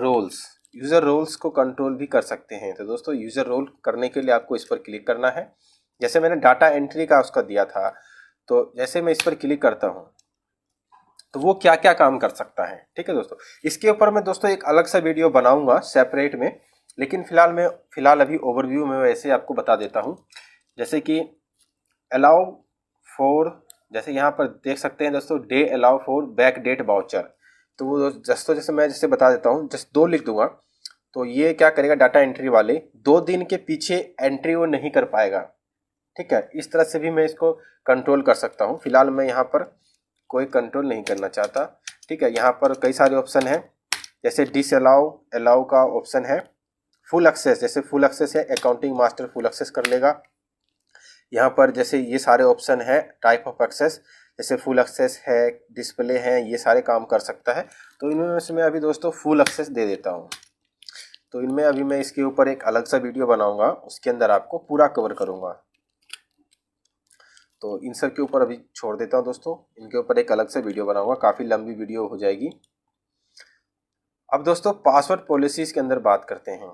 रोल्स को कंट्रोल भी कर सकते हैं। तो दोस्तों यूज़र रोल करने के लिए आपको इस पर क्लिक करना है। जैसे मैंने डाटा एंट्री का उसका दिया था, तो जैसे मैं इस पर क्लिक करता हूँ तो वो क्या क्या काम कर सकता है। ठीक है दोस्तों, इसके ऊपर मैं दोस्तों एक अलग सा वीडियो बनाऊंगा सेपरेट में, लेकिन फिलहाल अभी ओवरव्यू में वैसे आपको बता देता हूँ। जैसे कि अलाउ फॉर, जैसे यहाँ पर देख सकते हैं दोस्तों, they allow for back date voucher. तो वो दोस्तों जैसे मैं जैसे बता देता हूँ, जैसे 2 लिख दूंगा, तो ये क्या करेगा, डाटा एंट्री वाले 2 दिन के पीछे एंट्री वो नहीं कर पाएगा। ठीक है, इस तरह से भी मैं इसको कंट्रोल कर सकता हूँ। फिलहाल मैं यहाँ पर कोई कंट्रोल नहीं करना चाहता। ठीक है, यहाँ पर कई सारे ऑप्शन हैं, जैसे डिस अलाउ का ऑप्शन है, फुल एक्सेस, जैसे फुल एक्सेस है अकाउंटिंग मास्टर फुल एक्सेस कर लेगा। यहाँ पर जैसे ये सारे ऑप्शन है टाइप ऑफ एक्सेस, जैसे फुल एक्सेस है, डिस्प्ले है, ये सारे काम कर सकता है। तो इनमें से मैं अभी दोस्तों फुल एक्सेस दे देता हूँ। तो इनमें अभी मैं इसके ऊपर एक अलग सा वीडियो बनाऊंगा, उसके अंदर आपको पूरा कवर करूंगा। तो इन सब के ऊपर अभी छोड़ देता हूं दोस्तों, इनके ऊपर एक अलग से वीडियो बनाऊंगा, काफ़ी लंबी वीडियो हो जाएगी। अब दोस्तों पासवर्ड पॉलिसीज़ के अंदर बात करते हैं।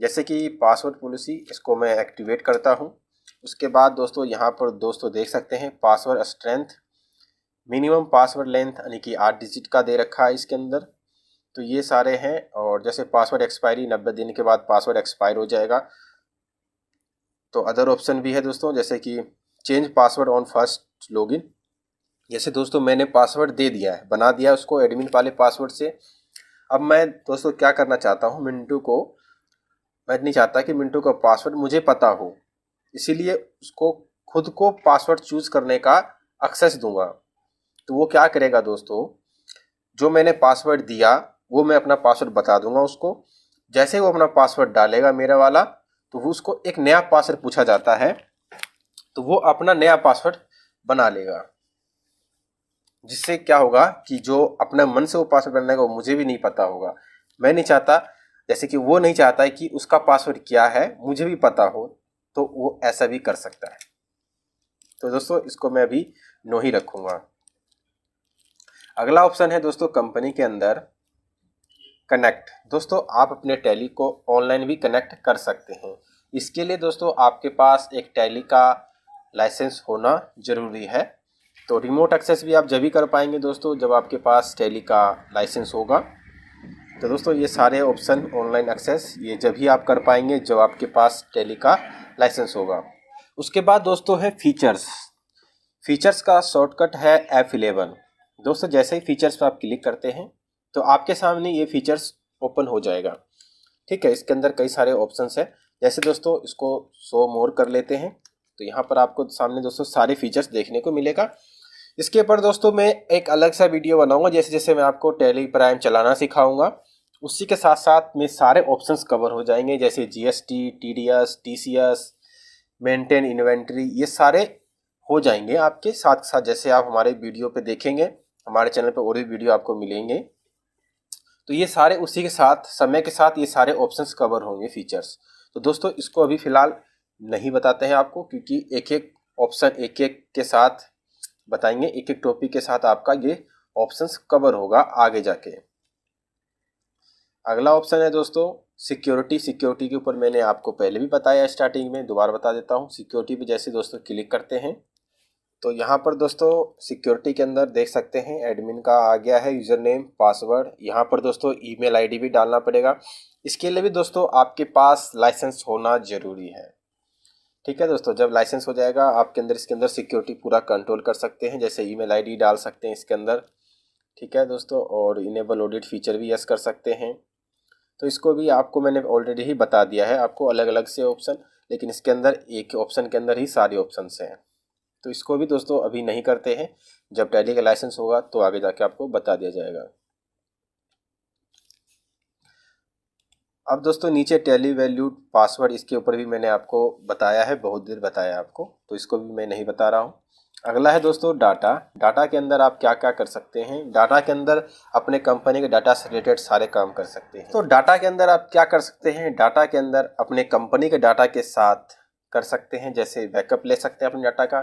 जैसे कि पासवर्ड पॉलिसी, इसको मैं एक्टिवेट करता हूं। उसके बाद दोस्तों यहाँ पर दोस्तों देख सकते हैं password strength, minimum password length यानी कि 8 डिजिट का दे रखा है इसके अंदर। तो ये सारे हैं। और जैसे पासवर्ड एक्सपायरी, 90 दिन के बाद पासवर्ड एक्सपायर हो जाएगा। तो अदर ऑप्शन भी है दोस्तों, जैसे कि change password on first login. जैसे दोस्तों मैंने पासवर्ड दे दिया है, बना दिया उसको एडमिन वाले पासवर्ड से। अब मैं दोस्तों क्या करना चाहता हूँ, मिंटू को, मैं नहीं चाहता कि मिंटू का पासवर्ड मुझे पता हो, इसीलिए उसको खुद को पासवर्ड चूज करने का एक्सेस दूंगा। तो वो क्या करेगा दोस्तों, जो मैंने पासवर्ड दिया वो मैं अपना पासवर्ड बता दूंगा उसको। जैसे वो अपना पासवर्ड डालेगा मेरा वाला, तो वो उसको एक नया पासवर्ड पूछा जाता है, तो वो अपना नया पासवर्ड बना लेगा। जिससे क्या होगा कि जो अपने मन से वो पासवर्ड बनाएगा वो मुझे भी नहीं पता होगा। मैं नहीं चाहता, जैसे कि वो नहीं चाहता है कि उसका पासवर्ड क्या है मुझे भी पता हो, तो वो ऐसा भी कर सकता है। तो दोस्तों इसको मैं अभी नो ही रखूँगा। अगला ऑप्शन है दोस्तों कंपनी के अंदर कनेक्ट। दोस्तों आप अपने टैली को ऑनलाइन भी कनेक्ट कर सकते हैं। इसके लिए दोस्तों आपके पास एक टैली का लाइसेंस होना ज़रूरी है। तो रिमोट एक्सेस भी आप जब भी कर पाएंगे दोस्तों जब आपके पास टैली का लाइसेंस होगा। तो दोस्तों ये सारे ऑप्शन ऑनलाइन एक्सेस ये जब भी आप कर पाएंगे जब आपके पास टैली का लाइसेंस होगा। उसके बाद दोस्तों है फीचर्स का शॉर्टकट है F11। दोस्तों जैसे ही फीचर्स पर आप क्लिक करते हैं तो आपके सामने ये फीचर्स ओपन हो जाएगा। ठीक है, इसके अंदर कई सारे ऑप्शंस है। जैसे दोस्तों इसको शो मोर कर लेते हैं, तो यहाँ पर आपको सामने दोस्तों सारे फीचर्स देखने को मिलेगा। इसके ऊपर दोस्तों मैं एक अलग सा वीडियो बनाऊंगा, जैसे जैसे मैं आपको टैली प्राइम चलाना सिखाऊंगा, उसी के साथ साथ में सारे ऑप्शंस कवर हो जाएंगे, जैसे GST, TDS, TCS, maintain inventory, ये सारे हो जाएंगे आपके साथ साथ। जैसे आप हमारे वीडियो पे देखेंगे, हमारे चैनल पे और भी वीडियो आपको मिलेंगे, तो ये सारे उसी के साथ समय के साथ ये सारे ऑप्शंस कवर होंगे फीचर्स। तो दोस्तों इसको अभी फ़िलहाल नहीं बताते हैं आपको, क्योंकि एक एक ऑप्शन एक एक के साथ बताएंगे, एक एक टॉपिक के साथ आपका ये ऑप्शंस कवर होगा आगे जाके। अगला ऑप्शन है दोस्तों सिक्योरिटी। सिक्योरिटी के ऊपर मैंने आपको पहले भी बताया स्टार्टिंग में, दोबारा बता देता हूँ। सिक्योरिटी पे जैसे दोस्तों क्लिक करते हैं तो यहाँ पर दोस्तों सिक्योरिटी के अंदर देख सकते हैं एडमिन का आ गया है यूज़र नेम पासवर्ड। यहाँ पर दोस्तों ईमेल आईडी भी डालना पड़ेगा। इसके लिए भी दोस्तों आपके पास लाइसेंस होना ज़रूरी है। ठीक है दोस्तों, जब लाइसेंस हो जाएगा आपके अंदर, इसके अंदर सिक्योरिटी पूरा कंट्रोल कर सकते हैं। जैसे ईमेल आईडी डाल सकते हैं इसके अंदर। ठीक है दोस्तों, और इनेबल ऑडिट फीचर भी यस कर सकते हैं। तो इसको भी आपको मैंने ऑलरेडी ही बता दिया है आपको अलग अलग से ऑप्शन, लेकिन इसके अंदर एक ऑप्शन के अंदर ही सारे ऑप्शन हैं। तो इसको भी दोस्तों अभी नहीं करते हैं, जब टैली का लाइसेंस होगा तो आगे जाके आपको बता दिया जाएगा। अब दोस्तों नीचे टैली वैल्यूड पासवर्ड, इसके ऊपर भी मैंने आपको बताया है, बहुत देर बताया आपको, तो इसको भी मैं नहीं बता रहा हूँ। अगला है दोस्तों डाटा। डाटा के अंदर आप क्या क्या कर सकते हैं। डाटा के अंदर अपने कंपनी के डाटा से रिलेटेड सारे काम कर सकते हैं। तो डाटा के अंदर आप क्या कर सकते हैं, डाटा के अंदर अपने कंपनी के डाटा के साथ कर सकते हैं। जैसे बैकअप ले सकते हैं अपने डाटा का,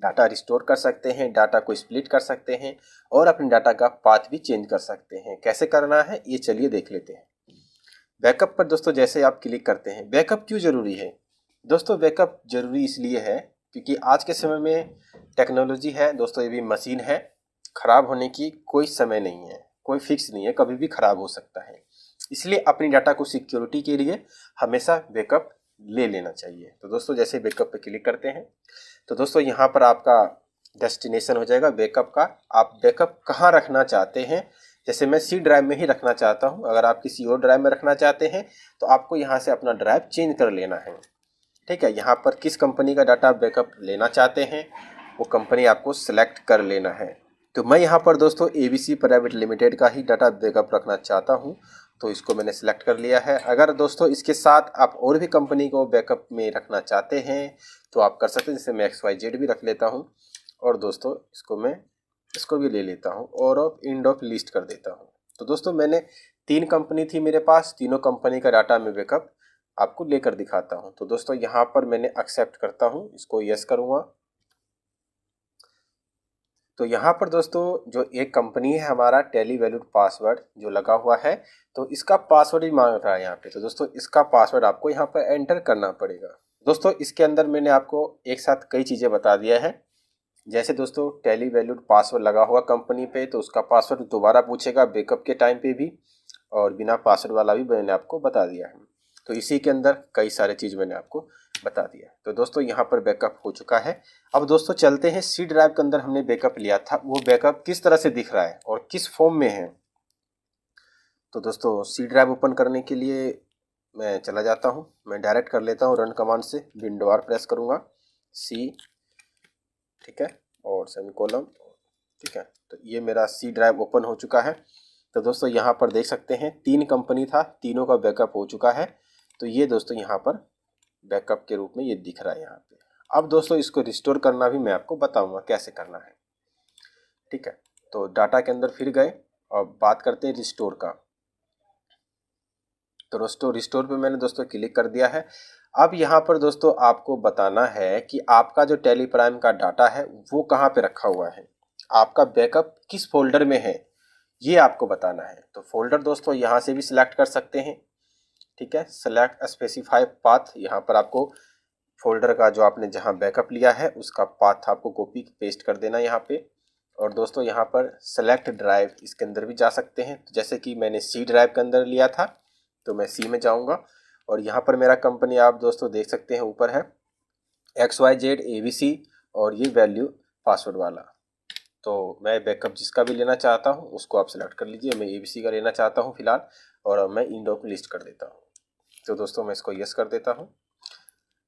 डाटा रिस्टोर कर सकते हैं, डाटा को स्प्लिट कर सकते हैं, और अपने डाटा का पाथ भी चेंज कर सकते हैं। कैसे करना है ये चलिए देख लेते हैं। बैकअप पर दोस्तों जैसे आप क्लिक करते हैं, बैकअप क्यों ज़रूरी है दोस्तों। बैकअप ज़रूरी इसलिए है क्योंकि आज के समय में टेक्नोलॉजी है दोस्तों, ये भी मशीन है, ख़राब होने की कोई समय नहीं है, कोई फिक्स नहीं है, कभी भी ख़राब हो सकता है। इसलिए अपनी डाटा को सिक्योरिटी के लिए हमेशा बैकअप ले लेना चाहिए। तो दोस्तों जैसे बैकअप पे क्लिक करते हैं तो दोस्तों यहाँ पर आपका डेस्टिनेशन हो जाएगा बैकअप का। आप बैकअप कहाँ रखना चाहते हैं, जैसे मैं सी ड्राइव में ही रखना चाहता हूँ। अगर आप किसी और ड्राइव में रखना चाहते हैं तो आपको यहाँ से अपना ड्राइव चेंज कर लेना है। ठीक है, यहाँ पर किस कंपनी का डाटा बैकअप लेना चाहते हैं वो कंपनी आपको सेलेक्ट कर लेना है। तो मैं यहाँ पर दोस्तों ABC प्राइवेट लिमिटेड का ही डाटा बैकअप रखना चाहता हूँ, तो इसको मैंने सेलेक्ट कर लिया है। अगर दोस्तों इसके साथ आप और भी कंपनी को बैकअप में रखना चाहते हैं तो आप कर सकते हैं। जैसे मैं XYZ भी रख लेता हूँ, और दोस्तों इसको भी ले लेता हूँ और एंड ऑफ लिस्ट कर देता हूँ। तो दोस्तों मैंने 3 कंपनी थी मेरे पास, तीनों कंपनी का डाटा में बैकअप आपको लेकर दिखाता हूँ। तो दोस्तों यहाँ पर मैंने एक्सेप्ट करता हूँ, इसको यस करूँगा। तो यहाँ पर दोस्तों जो एक कंपनी है हमारा टैली वैल्यूड पासवर्ड जो लगा हुआ है, तो इसका पासवर्ड ही मांग रहा है यहाँ पे। तो दोस्तों इसका पासवर्ड आपको यहाँ पर एंटर करना पड़ेगा। दोस्तों इसके अंदर मैंने आपको एक साथ कई चीज़ें बता दिया है। जैसे दोस्तों टैली वैल्यूड पासवर्ड लगा हुआ कंपनी पे, तो उसका पासवर्ड दोबारा पूछेगा बैकअप के टाइम पे भी, और बिना पासवर्ड वाला भी मैंने आपको बता दिया है। तो इसी के अंदर कई सारे चीज़ मैंने आपको बता दिया। तो दोस्तों यहाँ पर बैकअप हो चुका है। अब दोस्तों चलते हैं सी ड्राइव के अंदर हमने बैकअप लिया था, वो बैकअप किस तरह से दिख रहा है और किस फॉर्म में है। तो दोस्तों सी ड्राइव ओपन करने के लिए मैं चला जाता हूँ, मैं डायरेक्ट कर लेता हूँ रन कमांड से। विंडो आर प्रेस करूँगा, सी, ठीक है, और सेमीकोलन, ठीक है। तो ये मेरा सी ड्राइव ओपन हो चुका है। तो दोस्तों यहाँ पर देख सकते हैं 3 कंपनी था, तीनों का बैकअप हो चुका है। तो ये दोस्तों यहाँ पर बैकअप के रूप में ये दिख रहा है यहाँ पे। अब दोस्तों इसको रिस्टोर करना भी मैं आपको बताऊंगा कैसे करना है। ठीक है, तो डाटा के अंदर फिर गए और बात करते हैं रिस्टोर का। तो दोस्तों रिस्टोर पे मैंने दोस्तों क्लिक कर दिया है। अब यहाँ पर दोस्तों आपको बताना है कि आपका जो टैली प्राइम का डाटा है वो कहाँ पे रखा हुआ है, आपका बैकअप किस फोल्डर में है, ये आपको बताना है। तो फोल्डर दोस्तों यहाँ से भी सिलेक्ट कर सकते हैं। ठीक है, सेलेक्ट स्पेसिफाई पाथ, यहाँ पर आपको फोल्डर का जो आपने जहाँ बैकअप लिया है उसका पाथ आपको कॉपी पेस्ट कर देना यहाँ पे। और दोस्तों यहाँ पर सेलेक्ट ड्राइव, इसके अंदर भी जा सकते हैं। तो जैसे कि मैंने सी ड्राइव के अंदर लिया था तो मैं सी में जाऊँगा, और यहाँ पर मेरा कंपनी आप दोस्तों देख सकते हैं ऊपर है XYZ ABC, और ये वैल्यू पासवर्ड वाला। तो मैं बैकअप जिसका भी लेना चाहता हूँ उसको आप सेलेक्ट कर लीजिए। मैं ABC का लेना चाहता हूँ फिलहाल, और मैं इंडो को लिस्ट कर देता हूँ। तो दोस्तों मैं इसको यस कर देता हूँ।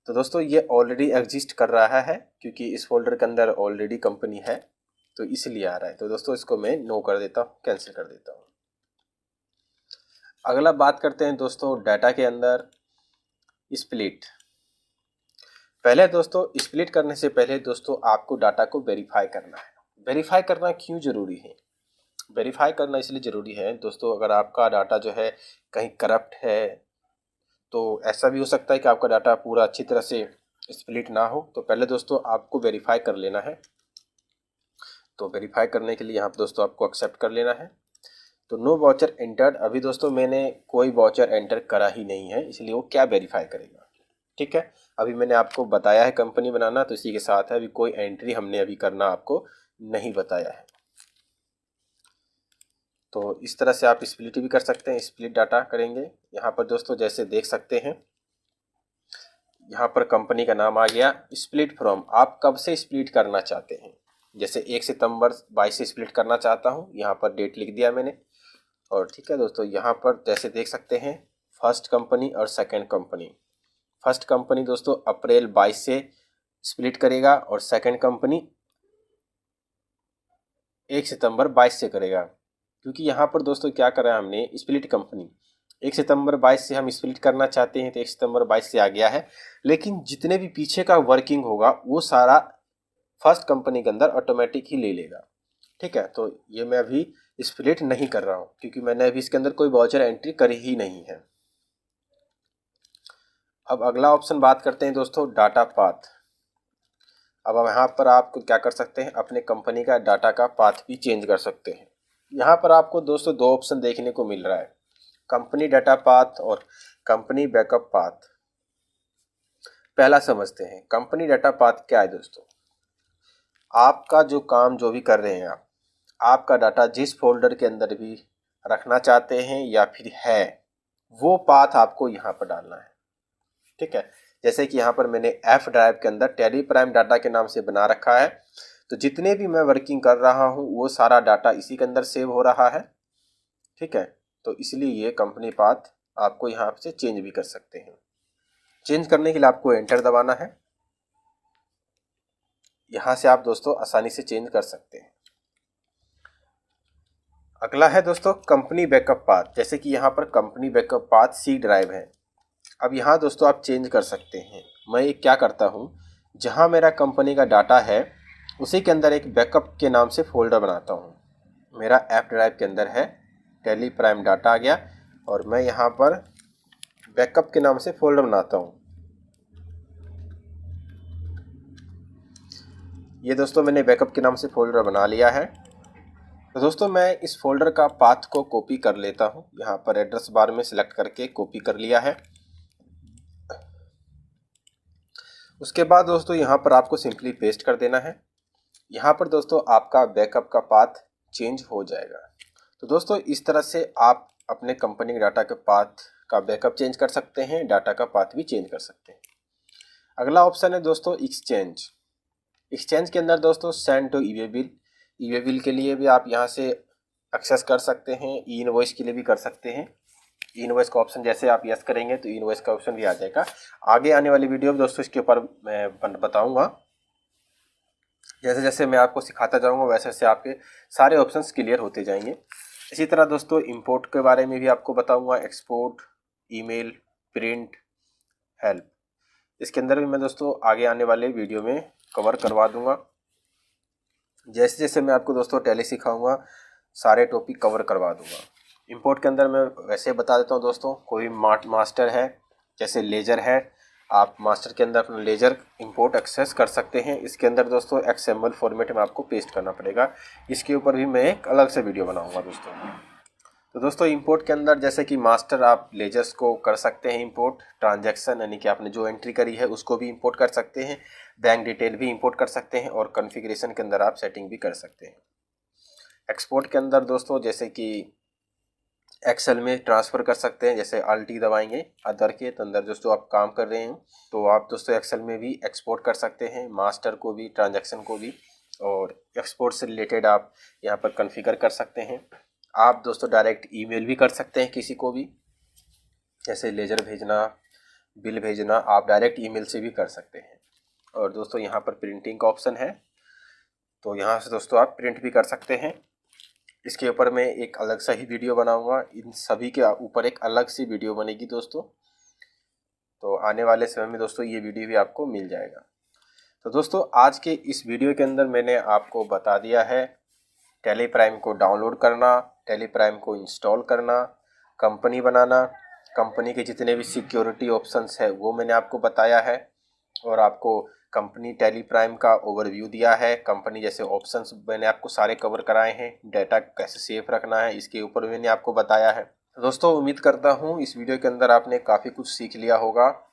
तो दोस्तों ये ऑलरेडी एग्जिस्ट कर रहा है क्योंकि इस फोल्डर के अंदर ऑलरेडी कंपनी है, तो इसलिए आ रहा है। तो दोस्तों इसको मैं नो कर देता हूँ, कैंसिल कर देता हूँ। अगला बात करते हैं दोस्तों डाटा के अंदर स्प्लिट। पहले दोस्तों स्प्लिट करने से पहले दोस्तों आपको डाटा को वेरीफाई करना है। वेरीफाई करना क्यों ज़रूरी है, वेरीफाई करना इसलिए ज़रूरी है दोस्तों, अगर आपका डाटा जो है कहीं करप्ट है तो ऐसा भी हो सकता है कि आपका डाटा पूरा अच्छी तरह से स्प्लिट ना हो। तो पहले दोस्तों आपको वेरीफाई कर लेना है। तो वेरीफाई करने के लिए यहाँ पर दोस्तों आपको एक्सेप्ट कर लेना है। तो नो वाउचर एंटर्ड, अभी दोस्तों मैंने कोई वाउचर एंटर करा ही नहीं है, इसलिए वो क्या वेरीफाई करेगा। ठीक है, अभी मैंने आपको बताया है कंपनी बनाना, तो इसी के साथ है, अभी कोई एंट्री हमने अभी करना आपको नहीं बताया है। तो इस तरह से आप स्प्लिट भी कर सकते हैं, स्प्लिट डाटा करेंगे। यहाँ पर दोस्तों जैसे देख सकते हैं, यहाँ पर कंपनी का नाम आ गया। स्प्लिट फ्रॉम, आप कब से स्प्लिट करना चाहते हैं। जैसे 1 सितंबर 22 से स्प्लिट करना चाहता हूँ, यहाँ पर डेट लिख दिया मैंने। और ठीक है दोस्तों, यहाँ पर जैसे देख सकते हैं फर्स्ट कंपनी और सेकंड कंपनी। फर्स्ट कंपनी दोस्तों अप्रैल 22 से स्प्लिट करेगा और सेकंड कंपनी 1 सितंबर 22 से करेगा। क्योंकि यहाँ पर दोस्तों क्या करा हमने, स्प्लिट कंपनी 1 सितंबर 22 से हम स्प्लिट करना चाहते हैं, तो 1 सितंबर 22 से आ गया है। लेकिन जितने भी पीछे का वर्किंग होगा वो सारा फर्स्ट कंपनी के अंदर ऑटोमेटिक ही ले लेगा। ठीक है, तो ये मैं अभी स्प्लिट नहीं कर रहा हूँ क्योंकि मैंने अभी इसके अंदर कोई वाउचर एंट्री करी ही नहीं है। अब अगला ऑप्शन बात करते हैं दोस्तों, डाटा पाथ। अब यहाँ पर आप क्या कर सकते हैं, अपने कंपनी का डाटा का पाथ भी चेंज कर सकते हैं। यहाँ पर आपको दोस्तों 2 ऑप्शन देखने को मिल रहा है, कंपनी डाटा पाथ और कंपनी बैकअप पाथ। पहला समझते हैं कंपनी डाटा पाथ क्या है दोस्तों। आपका जो काम जो भी कर रहे हैं आपका डाटा जिस फोल्डर के अंदर भी रखना चाहते हैं या फिर है, वो पाथ आपको यहाँ पर डालना है। ठीक है, जैसे कि यहाँ पर मैंने एफ ड्राइव के अंदर टैली प्राइम डाटा के नाम से बना रखा है, तो जितने भी मैं वर्किंग कर रहा हूँ वो सारा डाटा इसी के अंदर सेव हो रहा है। ठीक है, तो इसलिए ये कंपनी पाथ आपको यहाँ से चेंज भी कर सकते हैं। चेंज करने के लिए आपको एंटर दबाना है। यहाँ से आप दोस्तों आसानी से चेंज कर सकते हैं। अगला है दोस्तों कंपनी बैकअप पाथ। जैसे कि यहाँ पर company backup path C drive है। अब यहाँ दोस्तों आप चेंज कर सकते हैं। मैं ये क्या करता हूँ, जहाँ मेरा कंपनी का डाटा है उसी के अंदर एक बैकअप के नाम से फोल्डर बनाता हूँ। मेरा ऐप ड्राइव के अंदर है, टैली प्राइम डाटा आ गया और मैं यहाँ पर बैकअप के नाम से फोल्डर बनाता हूँ। ये दोस्तों मैंने बैकअप के नाम से फोल्डर बना लिया है। तो दोस्तों मैं इस फोल्डर का पाथ को कॉपी कर लेता हूँ। यहाँ पर एड्रेस बार में सिलेक्ट करके कॉपी कर लिया है। उसके बाद दोस्तों यहाँ पर आपको सिंपली पेस्ट कर देना है। यहाँ पर दोस्तों आपका बैकअप का पाथ चेंज हो जाएगा। तो दोस्तों इस तरह से आप अपने कंपनी के डाटा के पाथ का बैकअप चेंज कर सकते हैं, डाटा का पाथ भी चेंज कर सकते हैं। अगला ऑप्शन है दोस्तों एक्सचेंज। एक्सचेंज के अंदर दोस्तों send to e way bill, e way bill के लिए भी आप यहाँ से एक्सेस कर सकते हैं, ई इनवॉइस के लिए भी कर सकते हैं। ई इनवॉइस का ऑप्शन जैसे आप यस करेंगे तो ई इनवॉइस का ऑप्शन भी आ जाएगा। आगे आने वाली वीडियो में दोस्तों इसके ऊपर मैं बताऊंगा। जैसे जैसे मैं आपको सिखाता जाऊंगा वैसे वैसे आपके सारे ऑप्शंस क्लियर होते जाएंगे। इसी तरह दोस्तों इंपोर्ट के बारे में भी आपको बताऊंगा, एक्सपोर्ट, ईमेल, प्रिंट, हेल्प। इसके अंदर भी मैं दोस्तों आगे आने वाले वीडियो में कवर करवा दूंगा। जैसे जैसे मैं आपको दोस्तों टैली सिखाऊंगा सारे टॉपिक कवर करवा दूंगा। इंपोर्ट के अंदर मैं वैसे बता देता हूं दोस्तों, कोई मास्टर है जैसे लेजर है, आप मास्टर के अंदर अपना लेजर इंपोर्ट एक्सेस कर सकते हैं। इसके अंदर दोस्तों XML फॉर्मेट में आपको पेस्ट करना पड़ेगा। इसके ऊपर भी मैं एक अलग से वीडियो बनाऊंगा दोस्तों। तो दोस्तों इंपोर्ट के अंदर जैसे कि मास्टर आप लेजर्स को कर सकते हैं इंपोर्ट, ट्रांजैक्शन यानी कि आपने जो एंट्री करी है उसको भी इंपोर्ट कर सकते हैं, बैंक डिटेल भी इंपोर्ट कर सकते हैं और कॉन्फ़िगरेशन के अंदर आप सेटिंग भी कर सकते हैं। एक्सपोर्ट के अंदर दोस्तों जैसे कि एक्सेल में ट्रांसफ़र कर सकते हैं, जैसे अल्टी दबाएंगे अदर के तो अंदर दोस्तों आप काम कर रहे हैं तो आप दोस्तों एक्सेल में भी एक्सपोर्ट कर सकते हैं, मास्टर को भी, ट्रांजैक्शन को भी, और एक्सपोर्ट से रिलेटेड आप यहाँ पर कॉन्फ़िगर कर सकते हैं। आप दोस्तों डायरेक्ट ईमेल भी कर सकते हैं किसी को भी, जैसे लेजर भेजना, बिल भेजना आप डायरेक्ट ईमेल से भी कर सकते हैं। और दोस्तों यहाँ पर प्रिंटिंग का ऑप्शन है तो यहाँ से दोस्तों आप प्रिंट भी कर सकते हैं। इसके ऊपर मैं एक अलग सा ही वीडियो बनाऊंगा, इन सभी के ऊपर एक अलग सी वीडियो बनेगी दोस्तों। तो आने वाले समय में दोस्तों ये वीडियो भी आपको मिल जाएगा। तो दोस्तों आज के इस वीडियो के अंदर मैंने आपको बता दिया है टैली प्राइम को डाउनलोड करना, टैली प्राइम को इंस्टॉल करना, कंपनी बनाना, कंपनी के जितने भी सिक्योरिटी ऑप्शंस है वो मैंने आपको बताया है, और आपको कंपनी टैली प्राइम का ओवरव्यू दिया है। कंपनी जैसे ऑप्शंस मैंने आपको सारे कवर कराए हैं। डाटा कैसे सेफ रखना है इसके ऊपर मैंने आपको बताया है। तो दोस्तों उम्मीद करता हूँ इस वीडियो के अंदर आपने काफ़ी कुछ सीख लिया होगा।